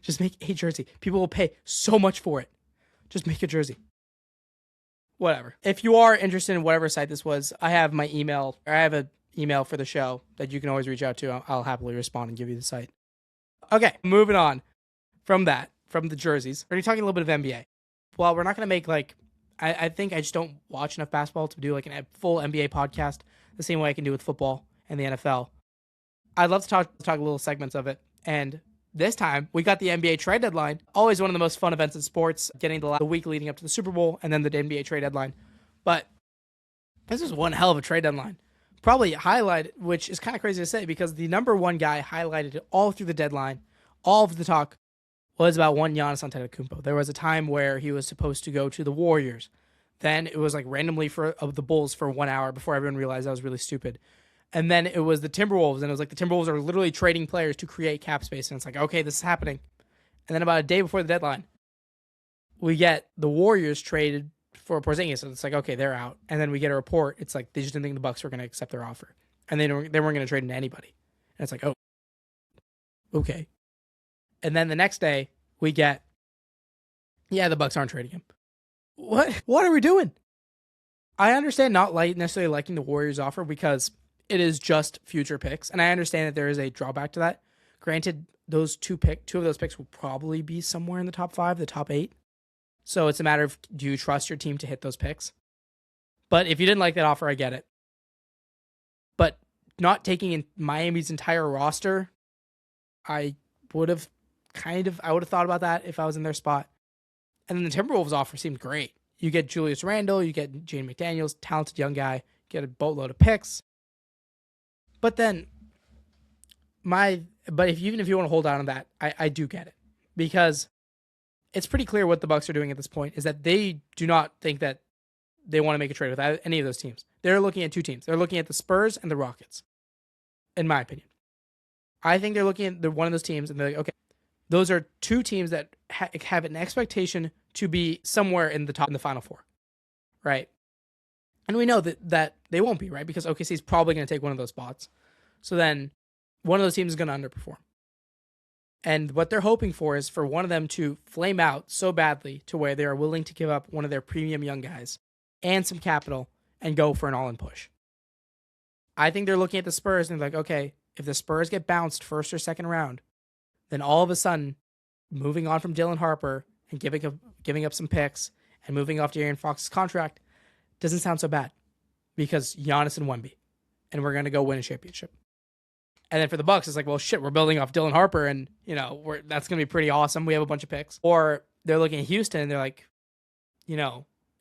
Just make a jersey. People will pay so much for it. Just make a jersey. Whatever. If you are interested in whatever site this was, I have my email. Or I have an email for the show that you can always reach out to. I'll happily respond and give you the site. Okay, moving on from the jerseys. We're talking a little bit of NBA. Well, we're not going to make I think I just don't watch enough basketball to do a full NBA podcast the same way I can do with football and the NFL. I'd love to talk little segments of it. And this time, we got the NBA trade deadline. Always one of the most fun events in sports, getting the week leading up to the Super Bowl and then the NBA trade deadline. But this is one hell of a trade deadline. Probably highlighted, which is kind of crazy to say because the number one guy highlighted it all through the deadline. All of the talk was about one Giannis Antetokounmpo. There was a time where he was supposed to go to the Warriors. Then it was randomly for the Bulls for 1 hour before everyone realized that was really stupid. And then it was the Timberwolves, and it was the Timberwolves are literally trading players to create cap space. And it's okay, this is happening. And then about a day before the deadline, we get the Warriors traded for Porzingis. So it's okay, they're out. And then we get a report. It's they just didn't think the Bucks were going to accept their offer. And they weren't going to trade into anybody. And it's oh, okay. And then the next day, we get, the Bucks aren't trading him. What are we doing? I understand not necessarily liking the Warriors offer because it is just future picks. And I understand that there is a drawback to that. Granted, those two of those picks will probably be somewhere in the top 5, the top 8. So it's a matter of, do you trust your team to hit those picks? But if you didn't like that offer, I get it. But not taking in Miami's entire roster, I would have thought about that if I was in their spot. And then the Timberwolves offer seemed great. You get Julius Randle, you get Jaden McDaniels, talented young guy, get a boatload of picks. But then, even if you want to hold out on that, I do get it. Because it's pretty clear what the Bucks are doing at this point is that they do not think that they want to make a trade with any of those teams. They're looking at two teams. They're looking at the Spurs and the Rockets, in my opinion. I think they're looking at one of those teams and they're okay, those are two teams that have an expectation to be somewhere in the Final Four, right? And we know that they won't be, right? Because OKC is probably going to take one of those spots. So then one of those teams is going to underperform. And what they're hoping for is for one of them to flame out so badly to where they are willing to give up one of their premium young guys and some capital and go for an all-in push. I think they're looking at the Spurs and they're okay, if the Spurs get bounced first or second round, then all of a sudden, moving on from Dylan Harper and giving up some picks and moving off De'Aaron Fox's contract doesn't sound so bad because Giannis and Wemby, and we're going to go win a championship. And then for the Bucks, it's well, shit, we're building off Dylan Harper, and that's going to be pretty awesome. We have a bunch of picks. Or they're looking at Houston, and they're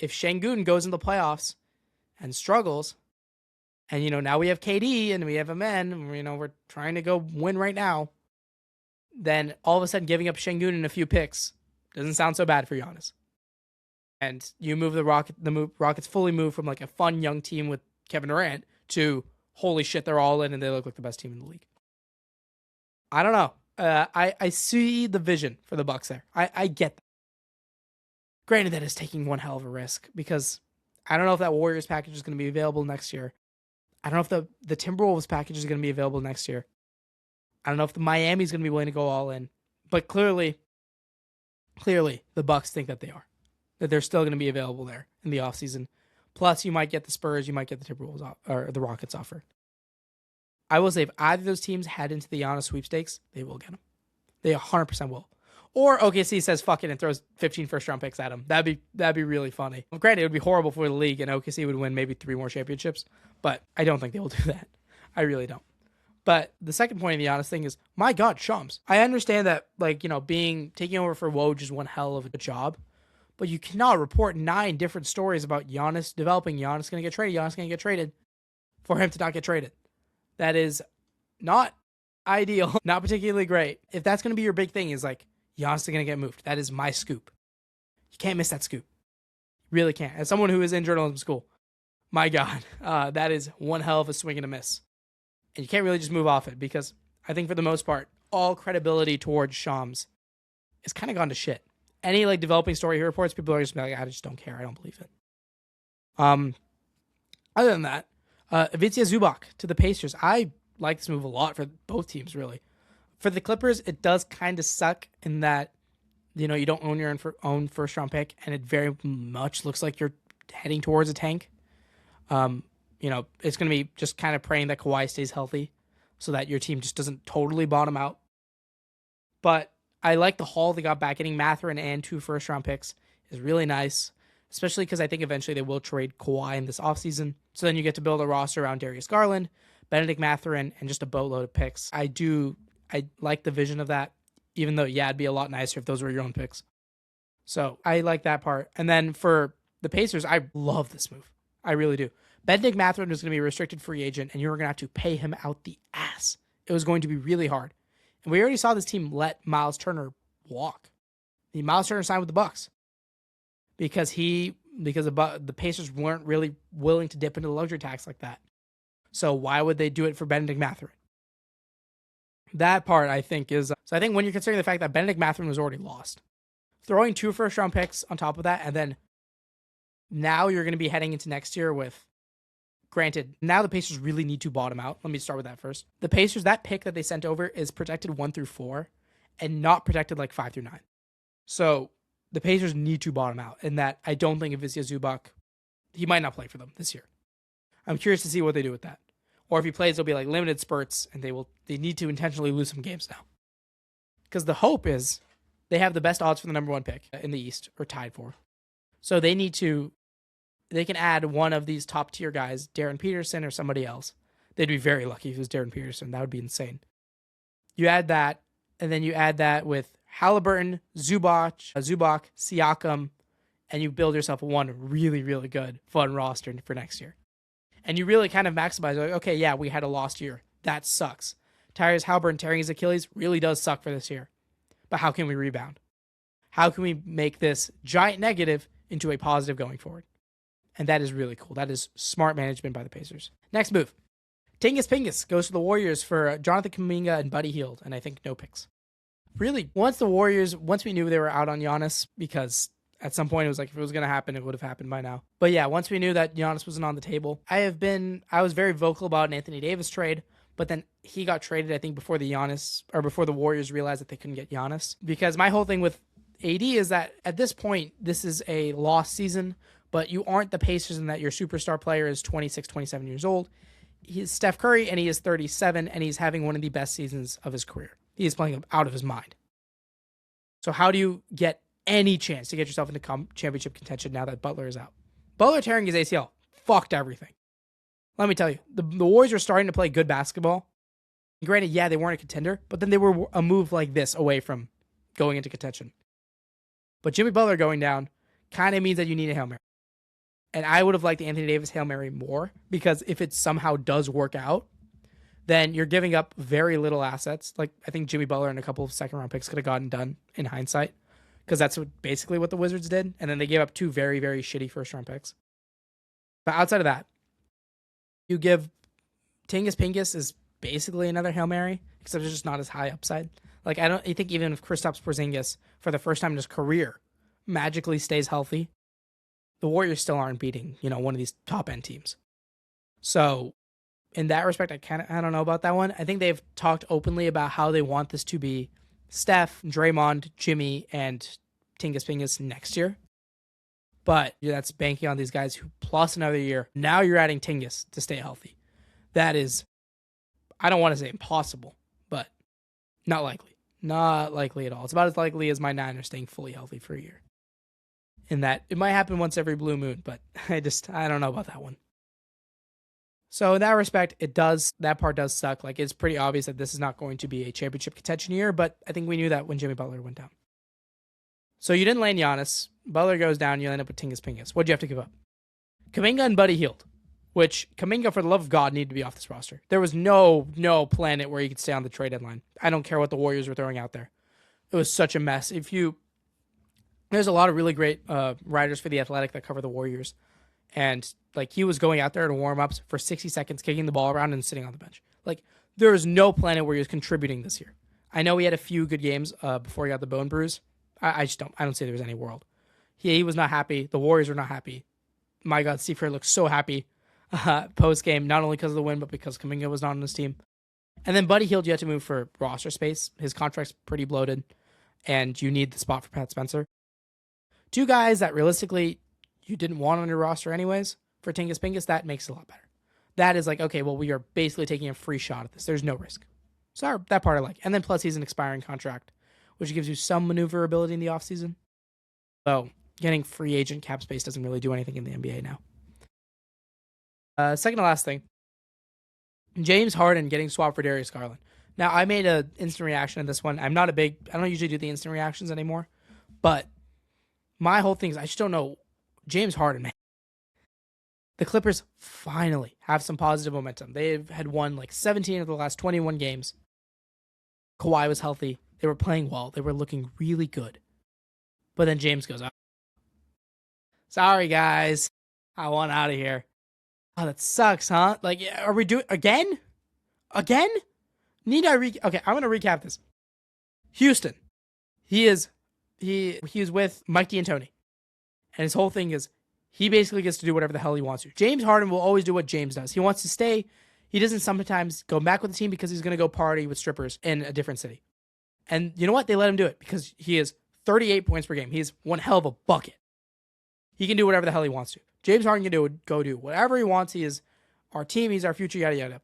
if Şengün goes into the playoffs and struggles, and now we have KD and we have Amen, and we're trying to go win right now, then all of a sudden giving up Şengün and a few picks doesn't sound so bad for Giannis. And you move the Rockets fully move from a fun young team with Kevin Durant to holy shit, they're all in and they look like the best team in the league. I don't know. I see the vision for the Bucks there. I get that. Granted, that is taking one hell of a risk because I don't know if that Warriors package is going to be available next year. I don't know if the Timberwolves package is going to be available next year. I don't know if the Miami's going to be willing to go all in. But clearly, the Bucks think that they are. That they're still going to be available there in the offseason. Plus, you might get the Spurs, you might get the Timberwolves or the Rockets offer. I will say if either of those teams head into the Giannis sweepstakes, they will get him. They 100% will. Or OKC says fuck it and throws 15 first-round picks at him. That'd be really funny. Well, granted, it would be horrible for the league, and OKC would win maybe 3 more championships, but I don't think they will do that. I really don't. But the second point of the Giannis thing is, my God, Shams. I understand that, taking over for Woj is one hell of a job, But you cannot report 9 different stories about Giannis developing, Giannis going to get traded for him to not get traded. That is not ideal, not particularly great. If that's going to be your big thing, is like, Giannis is going to get moved. That is my scoop. You can't miss that scoop. You really can't. As someone who is in journalism school, my God, that is one hell of a swing and a miss. And you can't really just move off it, because I think for the most part, all credibility towards Shams is kind of gone to shit. Any like developing story he reports, people are just like, I just don't care. I don't believe it. Other than that, Ivica Zubac to the Pacers. I like this move a lot for both teams, really. For the Clippers, it does kind of suck in that, you don't own your own first round pick, and it very much looks like you're heading towards a tank. It's going to be just kind of praying that Kawhi stays healthy so that your team just doesn't totally bottom out. But I like the haul they got back. Getting Mathurin and 2 first-round picks is really nice, especially because I think eventually they will trade Kawhi in this offseason. So then you get to build a roster around Darius Garland, Benedict Mathurin, and just a boatload of picks. I like the vision of that, even though, it'd be a lot nicer if those were your own picks. So I like that part. And then for the Pacers, I love this move. I really do. Benedict Mathurin was going to be a restricted free agent, and you were going to have to pay him out the ass. It was going to be really hard. And we already saw this team let Miles Turner walk. Miles Turner signed with the Bucks because the Pacers weren't really willing to dip into the luxury tax like that. So why would they do it for Benedict Mathurin? That part, I think, is... So I think when you're considering the fact that Benedict Mathurin was already lost, throwing 2 first-round picks on top of that, and then now you're going to be heading into next year with... Granted, now the Pacers really need to bottom out. Let me start with that first. The Pacers, that pick that they sent over is protected 1 through 4 and not protected like 5 through 9. So the Pacers need to bottom out, and that I don't think Ivica Zubac, he might not play for them this year. I'm curious to see what they do with that. Or if he plays, it'll be like limited spurts, and they need to intentionally lose some games now. Because the hope is they have the best odds for the number 1 pick in the East, or tied for. So they can add one of these top tier guys, Darren Peterson or somebody else. They'd be very lucky if it was Darren Peterson. That would be insane. You add that, and then you add that with Halliburton, Zubac, Siakam, and you build yourself one really, really good, fun roster for next year. And you really kind of maximize, like, okay, yeah, we had a lost year. That sucks. Tyrese Halliburton tearing his Achilles really does suck for this year. But how can we rebound? How can we make this giant negative into a positive going forward? And that is really cool. That is smart management by the Pacers. Next move. Tingus Pingus goes to the Warriors for Jonathan Kuminga and Buddy Hield, and I think no picks. Really, once we knew they were out on Giannis, because at some point it was like if it was going to happen, it would have happened by now. But yeah, once we knew that Giannis wasn't on the table, I was very vocal about an Anthony Davis trade, but then he got traded, I think, before the Warriors realized that they couldn't get Giannis. Because my whole thing with AD is that at this point, this is a lost season, but you aren't the Pacers in that your superstar player is 26, 27 years old. He's Steph Curry, and he is 37, and he's having one of the best seasons of his career. He is playing out of his mind. So how do you get any chance to get yourself into championship contention now that Butler is out? Butler tearing his ACL fucked everything. Let me tell you, the Warriors are starting to play good basketball. Granted, yeah, they weren't a contender, but then they were a move like this away from going into contention. But Jimmy Butler going down kind of means that you need a Hail Mary. And I would have liked the Anthony Davis Hail Mary more, because if it somehow does work out, then you're giving up very little assets. Like, I think Jimmy Butler and a couple of second-round picks could have gotten done in hindsight, because that's basically what the Wizards did. And then they gave up 2 very, very shitty first-round picks. But outside of that, you give Tingus Pingus is basically another Hail Mary, except it's just not as high upside. Like, I think even if Kristaps Porzingis, for the first time in his career, magically stays healthy, the Warriors still aren't beating, one of these top-end teams. So, in that respect, I don't know about that one. I think they've talked openly about how they want this to be Steph, Draymond, Jimmy, and Tingus Pingus next year. But that's banking on these guys who plus another year. Now you're adding Tingus to stay healthy. That is, I don't want to say impossible, but not likely. Not likely at all. It's about as likely as my Niners staying fully healthy for a year. In that it might happen once every blue moon, but I don't know about that one. So in that respect, that part does suck. Like, it's pretty obvious that this is not going to be a championship contention year, but I think we knew that when Jimmy Butler went down. So you didn't land Giannis, Butler goes down, you end up with Tingus Pingus. What'd you have to give up? Kuminga and Buddy Hield, which Kuminga, for the love of God, need to be off this roster. There was no planet where he could stay on the trade deadline. I don't care what the Warriors were throwing out there. It was such a mess. There's a lot of really great writers for The Athletic that cover the Warriors. And like he was going out there to warm-ups for 60 seconds, kicking the ball around and sitting on the bench. Like there is no planet where he was contributing this year. I know he had a few good games before he got the bone bruise. I don't say there was any world. He was not happy. The Warriors were not happy. My God, Steve Kerr looked so happy post-game, not only because of the win, but because Kuminga was not on his team. And then Buddy Hield, you had to move for roster space. His contract's pretty bloated, and you need the spot for Pat Spencer. Two guys that realistically you didn't want on your roster anyways for Tingus Pingus, that makes it a lot better. That is like, okay, well, we are basically taking a free shot at this. There's no risk. So that part I like. And then plus he's an expiring contract, which gives you some maneuverability in the offseason. So getting free agent cap space doesn't really do anything in the NBA now. Second to last thing, James Harden getting swapped for Darius Garland. Now, I made an instant reaction to this one. I don't usually do the instant reactions anymore, but my whole thing is I just don't know. James Harden, man. The Clippers finally have some positive momentum. They had won like 17 of the last 21 games. Kawhi was healthy. They were playing well. They were looking really good. But then James goes, sorry, guys. I want out of here. Oh, that sucks, huh? Like, are we doing again? Again? Okay, I'm going to recap this. Houston. He is with Mike D'Antoni. And his whole thing is he basically gets to do whatever the hell he wants to. James Harden will always do what James does. He wants to stay. He doesn't sometimes go back with the team because he's going to go party with strippers in a different city. And you know what? They let him do it because he is 38 points per game. He's one hell of a bucket. He can do whatever the hell he wants to. James Harden can go do whatever he wants. He is our team. He's our future, yada, yada.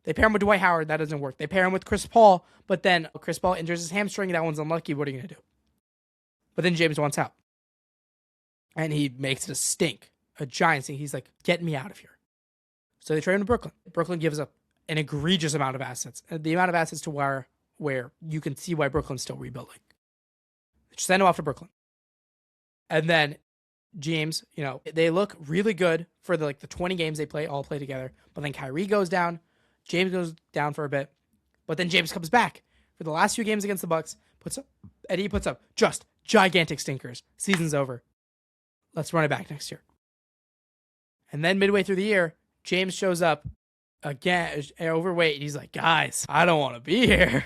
They pair him with Dwight Howard. That doesn't work. They pair him with Chris Paul, but then Chris Paul injures his hamstring. That one's unlucky. What are you going to do? But then James wants out. And he makes it a stink, a giant stink. He's like, get me out of here. So they trade him to Brooklyn. Brooklyn gives up an egregious amount of assets. The amount of assets to where you can see why Brooklyn's still rebuilding. Just send him off to Brooklyn. And then James, they look really good for the 20 games they all play together. But then Kyrie goes down. James goes down for a bit. But then James comes back for the last few games against the Bucks. He puts up just gigantic stinkers. Season's over. Let's run it back next year. And then midway through the year, James shows up again, overweight. He's like, guys, I don't want to be here.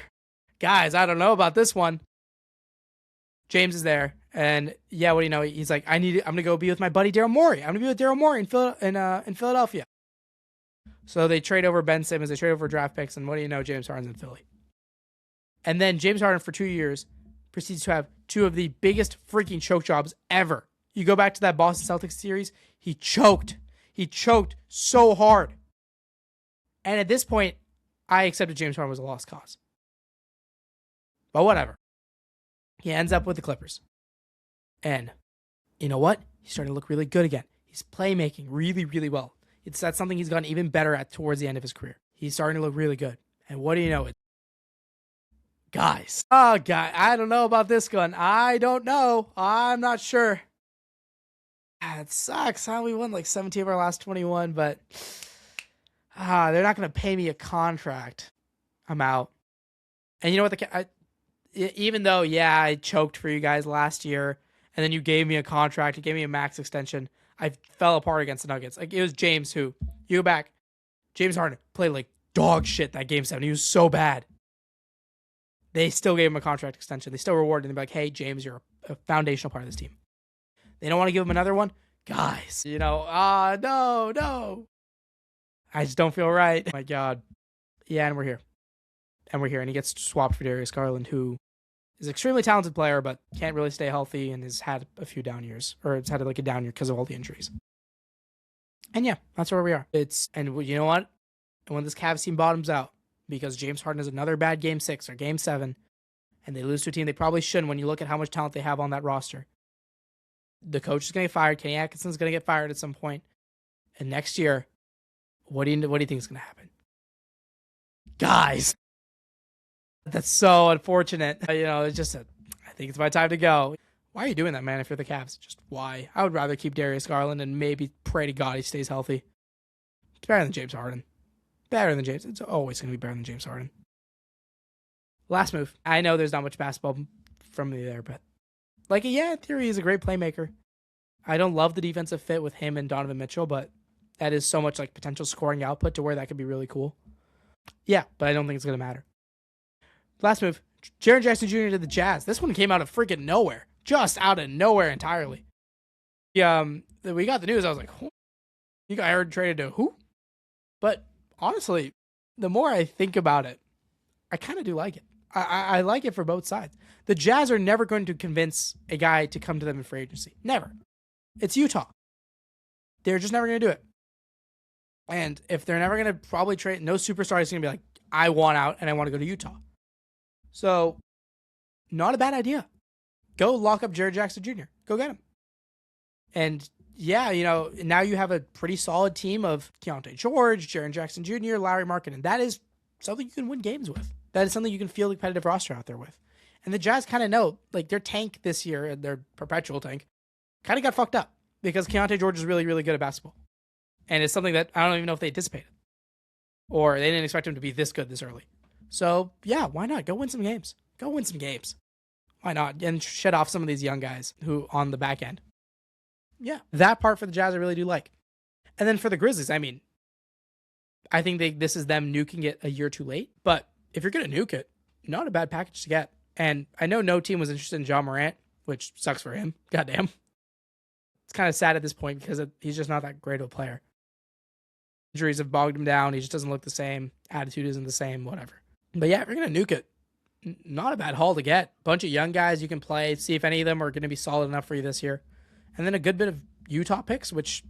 Guys, I don't know about this one. James is there. And yeah, what do you know? He's like, I'm going to go be with my buddy Daryl Morey. I'm going to be with Daryl Morey in Philadelphia. So they trade over Ben Simmons. They trade over draft picks. And what do you know? James Harden's in Philly. And then James Harden for 2 years proceeds to have two of the biggest freaking choke jobs ever. You go back to that Boston Celtics series, he choked. He choked so hard. And at this point, I accepted James Harden was a lost cause. But whatever. He ends up with the Clippers. And you know what? He's starting to look really good again. He's playmaking really, really well. That's something he's gotten even better at towards the end of his career. He's starting to look really good. And what do you know? Guys. Oh, God. I don't know about this one. I don't know. I'm not sure. It sucks, huh? We won 17 of our last 21, but they're not going to pay me a contract. I'm out. And you know what? Even though, I choked for you guys last year, and then you gave me a contract, you gave me a max extension, I fell apart against the Nuggets. It was James who, you go back, James Harden played like dog shit that game 7. He was so bad. They still gave him a contract extension. They still rewarded him. They're like, hey, James, you're a foundational part of this team. They don't want to give him another one? Guys, no. I just don't feel right. Oh my God. Yeah, and we're here. And he gets swapped for Darius Garland, who is an extremely talented player, but can't really stay healthy and has had a few down years. Or it's had a down year because of all the injuries. And yeah, that's where we are. And you know what? And when this Cavs team bottoms out, because James Harden has another bad Game 6 or Game 7, and they lose to a team they probably shouldn't when you look at how much talent they have on that roster. The coach is going to get fired. Kenny Atkinson's going to get fired at some point. And next year, what do you think is going to happen? Guys, that's so unfortunate. It's just I think it's my time to go. Why are you doing that, man, if you're the Cavs? Just why? I would rather keep Darius Garland and maybe pray to God he stays healthy. It's better than James Harden. Better than James. It's always going to be better than James Harden. Last move. I know there's not much basketball from me there, but in theory, he's a great playmaker. I don't love the defensive fit with him and Donovan Mitchell, but that is so much potential scoring output to where that could be really cool. Yeah, but I don't think it's going to matter. Last move. Jaren Jackson Jr. to the Jazz. This one came out of freaking nowhere. Just out of nowhere entirely. We got the news. I was like, who? You got Aaron traded to who? But honestly, the more I think about it, I kind of do like it. I like it for both sides. The Jazz are never going to convince a guy to come to them in free agency. Never. It's Utah. They're just never going to do it. And if they're never going to probably trade, no superstar is going to be like, I want out and I want to go to Utah. So, not a bad idea. Go lock up Jaren Jackson Jr. Go get him. And yeah, now you have a pretty solid team of Keontae George, Jaren Jackson Jr., Larry Markkinen. That is something you can win games with. That is something you can field a competitive roster out there with. And the Jazz kind of know, their tank this year, their perpetual tank, kind of got fucked up because Keontae George is really, really good at basketball. And it's something that I don't even know if they anticipated. Or they didn't expect him to be this good this early. So, yeah, why not? Go win some games. Go win some games. Why not? And shut off some of these young guys who on the back end. Yeah, that part for the Jazz I really do like. And then for the Grizzlies, I think this is them nuking it a year too late. But if you're going to nuke it, not a bad package to get. And I know no team was interested in John Morant, which sucks for him. Goddamn. It's kind of sad at this point because he's just not that great of a player. Injuries have bogged him down. He just doesn't look the same. Attitude isn't the same, whatever. But yeah, if you're going to nuke it, not a bad haul to get. Bunch of young guys you can play, see if any of them are going to be solid enough for you this year. And then a good bit of Utah picks, which,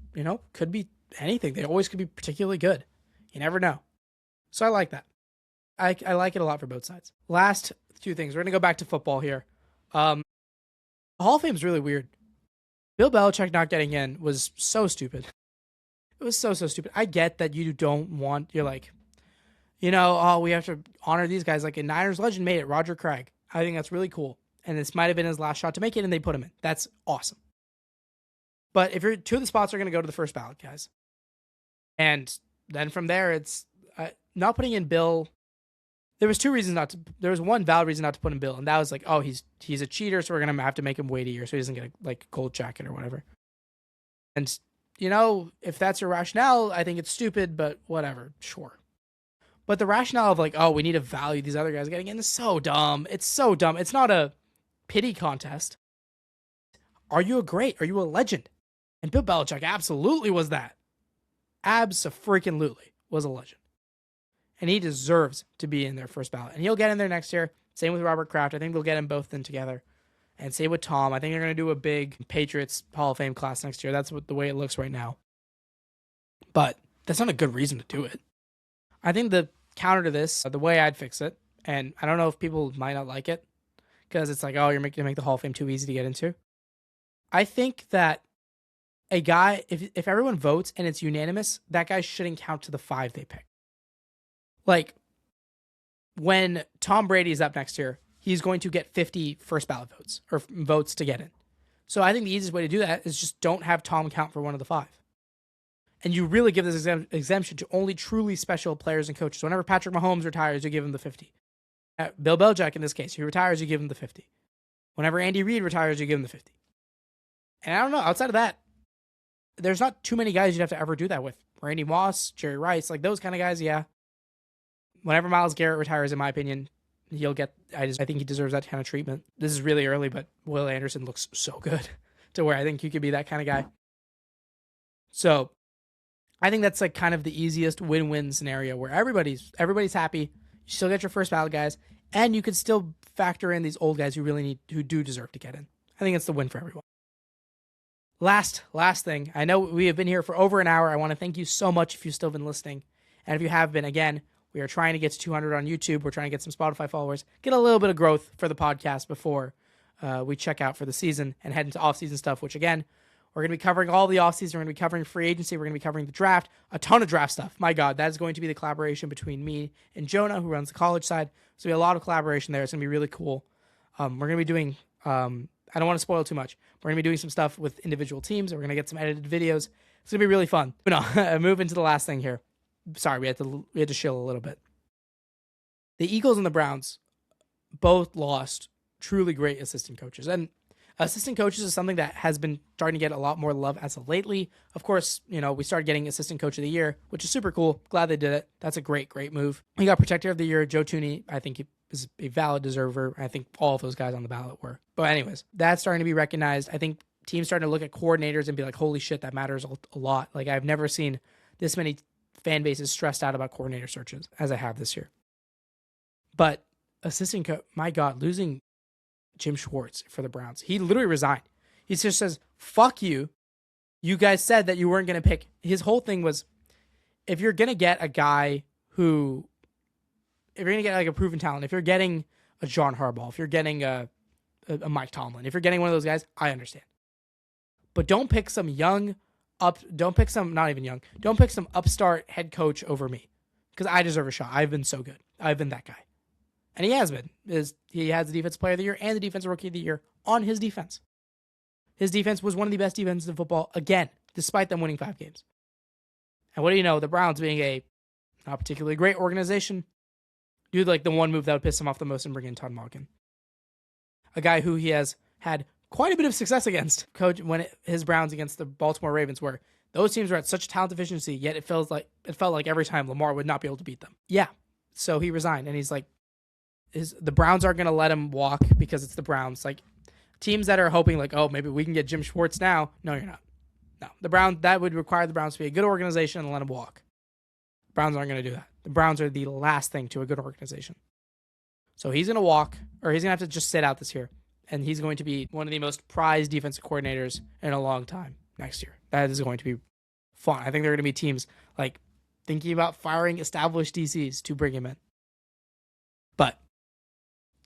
could be anything. They always could be particularly good. You never know. So I like that. I like it a lot for both sides. Last two things. We're going to go back to football here. Hall of Fame is really weird. Bill Belichick not getting in was so stupid. It was so stupid. I get that you don't want, you're like, we have to honor these guys. Like a Niners legend made it, Roger Craig. I think that's really cool. And this might have been his last shot to make it, and they put him in. That's awesome. But if two of the spots are going to go to the first ballot, guys. And then from there, it's not putting in Bill. There was there was one valid reason not to put in Bill, and that was like, oh, he's a cheater, so we're going to have to make him wait a year so he doesn't get a gold jacket or whatever. And, if that's your rationale, I think it's stupid, but whatever, sure. But the rationale of we need to value these other guys getting in is so dumb. It's so dumb. It's not a pity contest. Are you a legend? And Bill Belichick absolutely was that. Abso-freaking-lutely was a legend. And he deserves to be in their first ballot. And he'll get in there next year. Same with Robert Kraft. I think they'll get them both in together. And same with Tom. I think they're going to do a big Patriots Hall of Fame class next year. That's the way it looks right now. But that's not a good reason to do it. I think the counter to this, the way I'd fix it, and I don't know if people might not like it, because it's like, oh, you're making the Hall of Fame too easy to get into. I think that a guy, if everyone votes and it's unanimous, that guy shouldn't count to the 5 they pick. Like, when Tom Brady is up next year, he's going to get 50 first ballot votes, or votes to get in. So I think the easiest way to do that is just don't have Tom count for one of the 5. And you really give this exemption to only truly special players and coaches. Whenever Patrick Mahomes retires, you give him the 50. Bill Belichick, in this case, he retires, you give him the 50. Whenever Andy Reid retires, you give him the 50. And I don't know, outside of that, there's not too many guys you'd have to ever do that with. Randy Moss, Jerry Rice, those kind of guys, yeah. Whenever Myles Garrett retires, in my opinion, he'll get, I think he deserves that kind of treatment. This is really early, but Will Anderson looks so good to where I think you could be that kind of guy. So I think that's kind of the easiest win-win scenario where everybody's happy. You still get your first ballot guys, and you could still factor in these old guys who do deserve to get in. I think it's the win for everyone. Last thing. I know we have been here for over an hour. I want to thank you so much if you've still been listening. And if you have been, again, we are trying to get to 200 on YouTube. We're trying to get some Spotify followers, get a little bit of growth for the podcast before we check out for the season and head into off-season stuff, which, again, we're going to be covering all the offseason. We're going to be covering free agency. We're going to be covering the draft, a ton of draft stuff. My God, that is going to be the collaboration between me and Jonah, who runs the college side. So we have a lot of collaboration there. It's going to be really cool. We're going to be doing, I I don't want to spoil too much. We're going to be doing some stuff with individual teams. We're going to get some edited videos. It's going to be really fun. But no, move into the last thing here. Sorry, we had to chill a little bit. The Eagles and the Browns both lost truly great assistant coaches. And assistant coaches is something that has been starting to get a lot more love as of lately. Of course, we started getting assistant coach of the year, which is super cool. Glad they did it. That's a great move. We got protector of the year, Joe Thuney. I think he is a valid deserver. I think all of those guys on the ballot were. But anyways, that's starting to be recognized. I think teams starting to look at coordinators and be like, holy shit, that matters a lot. Like, I've never seen this many fan bases stressed out about coordinator searches as I have this year. But assistant coach, my God, losing Jim Schwartz for the Browns. He literally resigned. He just says, fuck you. You guys said that you weren't going to pick. His whole thing was, if you're going to get a guy who, if you're going to get like a proven talent, if you're getting a John Harbaugh, if you're getting a Mike Tomlin, if you're getting one of those guys, I understand. But don't pick some don't pick some upstart head coach over me, because I deserve a shot. I've been so good. I've been that guy. And he has been. He has the defensive player of the year and the defensive rookie of the year on his defense. His defense was one of the best defenses in football, again, despite them winning 5 games. And what do you know? The Browns being a not particularly great organization, do like the one move that would piss him off the most and bring in Todd Monken. A guy who he has had quite a bit of success against, his Browns against the Baltimore Ravens, where those teams were at such talent deficiency, yet it felt like every time Lamar would not be able to beat them. Yeah. So he resigned, and he's like, the Browns aren't going to let him walk because it's the Browns. Like, teams that are hoping like, oh, maybe we can get Jim Schwartz now. No, you're not. No, that would require the Browns to be a good organization and let him walk. The Browns aren't going to do that. The Browns are the last thing to a good organization. So he's going to walk, or he's going to have to just sit out this year. And he's going to be one of the most prized defensive coordinators in a long time next year. That is going to be fun. I think there are going to be teams like thinking about firing established DCs to bring him in. But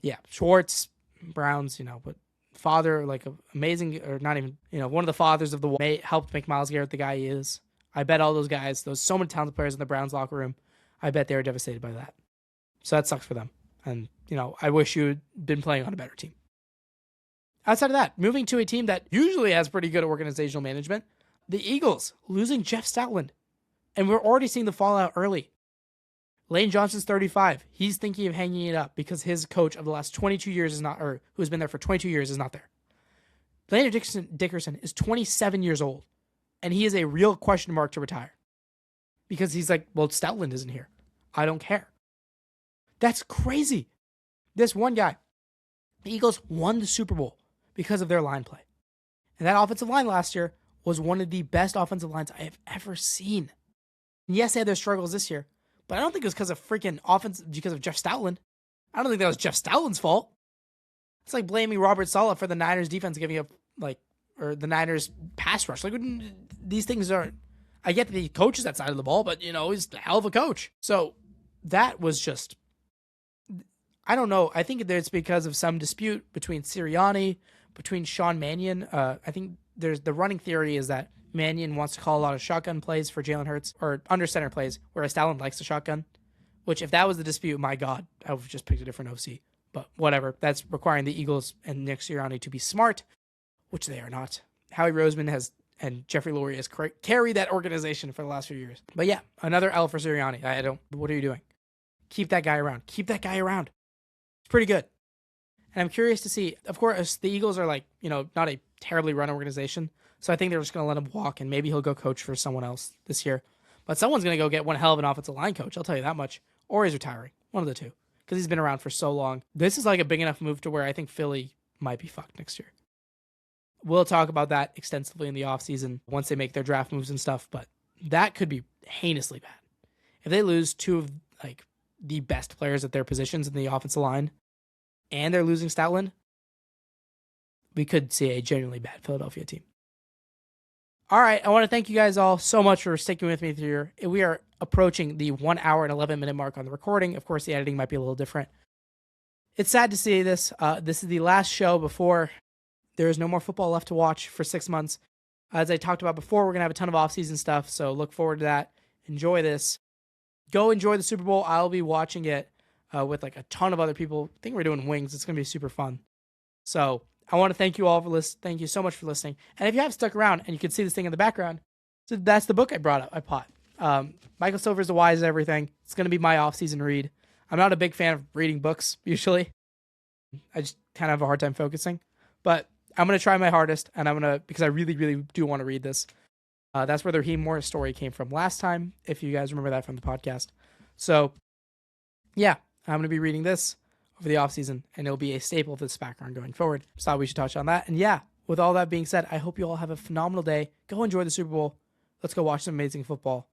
yeah, Schwartz, Browns, but father, like amazing, or not even, one of the fathers of the helped make Myles Garrett the guy he is. I bet all those guys, so many talented players in the Browns locker room, I bet they were devastated by that. So that sucks for them. And, I wish you had been playing on a better team. Outside of that, moving to a team that usually has pretty good organizational management, the Eagles losing Jeff Stoutland. And we're already seeing the fallout early. Lane Johnson's 35. He's thinking of hanging it up because his coach of the last 22 years is not, or who's been there for 22 years is not there. Landon Dickerson is 27 years old, and he is a real question mark to retire. Because he's like, well, Stoutland isn't here. I don't care. That's crazy. This one guy, the Eagles won the Super Bowl because of their line play. And that offensive line last year was one of the best offensive lines I have ever seen. And yes, they had their struggles this year, but I don't think it was because of Jeff Stoutland. I don't think that was Jeff Stoutland's fault. It's like blaming Robert Saleh for the Niners defense giving up, or the Niners pass rush. Like, these things aren't, I get that he coaches that side of the ball, but, he's a hell of a coach. So that was just, I don't know. I think it's because of some dispute between Sirianni, between Sean Mannion. I think the running theory is that Mannion wants to call a lot of shotgun plays for Jalen Hurts, or under center plays, whereas Stoutland likes the shotgun, which if that was the dispute, my God, I would have just picked a different OC. But whatever. That's requiring the Eagles and Nick Sirianni to be smart, which they are not. Howie Roseman and Jeffrey Lurie has carried that organization for the last few years. But yeah, another L for Sirianni. What are you doing? Keep that guy around. It's pretty good. And I'm curious to see, of course, the Eagles are not a terribly run organization. So I think they're just going to let him walk, and maybe he'll go coach for someone else this year. But someone's going to go get one hell of an offensive line coach, I'll tell you that much. Or he's retiring. One of the two. Because he's been around for so long. This is like a big enough move to where I think Philly might be fucked next year. We'll talk about that extensively in the offseason once they make their draft moves and stuff, but that could be heinously bad. If they lose two of the best players at their positions in the offensive line, and they're losing Stoutland, we could see a genuinely bad Philadelphia team. All right, I want to thank you guys all so much for sticking with me through. We are approaching the 1 hour and 11 minute mark on the recording. Of course, the editing might be a little different. It's sad to see this. This is the last show before there is no more football left to watch for 6 months. As I talked about before, we're going to have a ton of offseason stuff, so look forward to that. Enjoy this. Go enjoy the Super Bowl. I'll be watching it with a ton of other people. I think we're doing wings. It's going to be super fun. So I want to thank you all for listening. Thank you so much for listening. And if you have stuck around and you can see this thing in the background, so that's the book I bought. Michael Silver's The Wise Everything. It's going to be my off-season read. I'm not a big fan of reading books usually. I just kind of have a hard time focusing. But I'm going to try my hardest, and because I really, really do want to read this. That's where the Raheem Morris story came from last time, if you guys remember that from the podcast. So, yeah, I'm going to be reading this over the offseason, and it'll be a staple of this background going forward. Just thought we should touch on that. And yeah, with all that being said, I hope you all have a phenomenal day. Go enjoy the Super Bowl. Let's go watch some amazing football.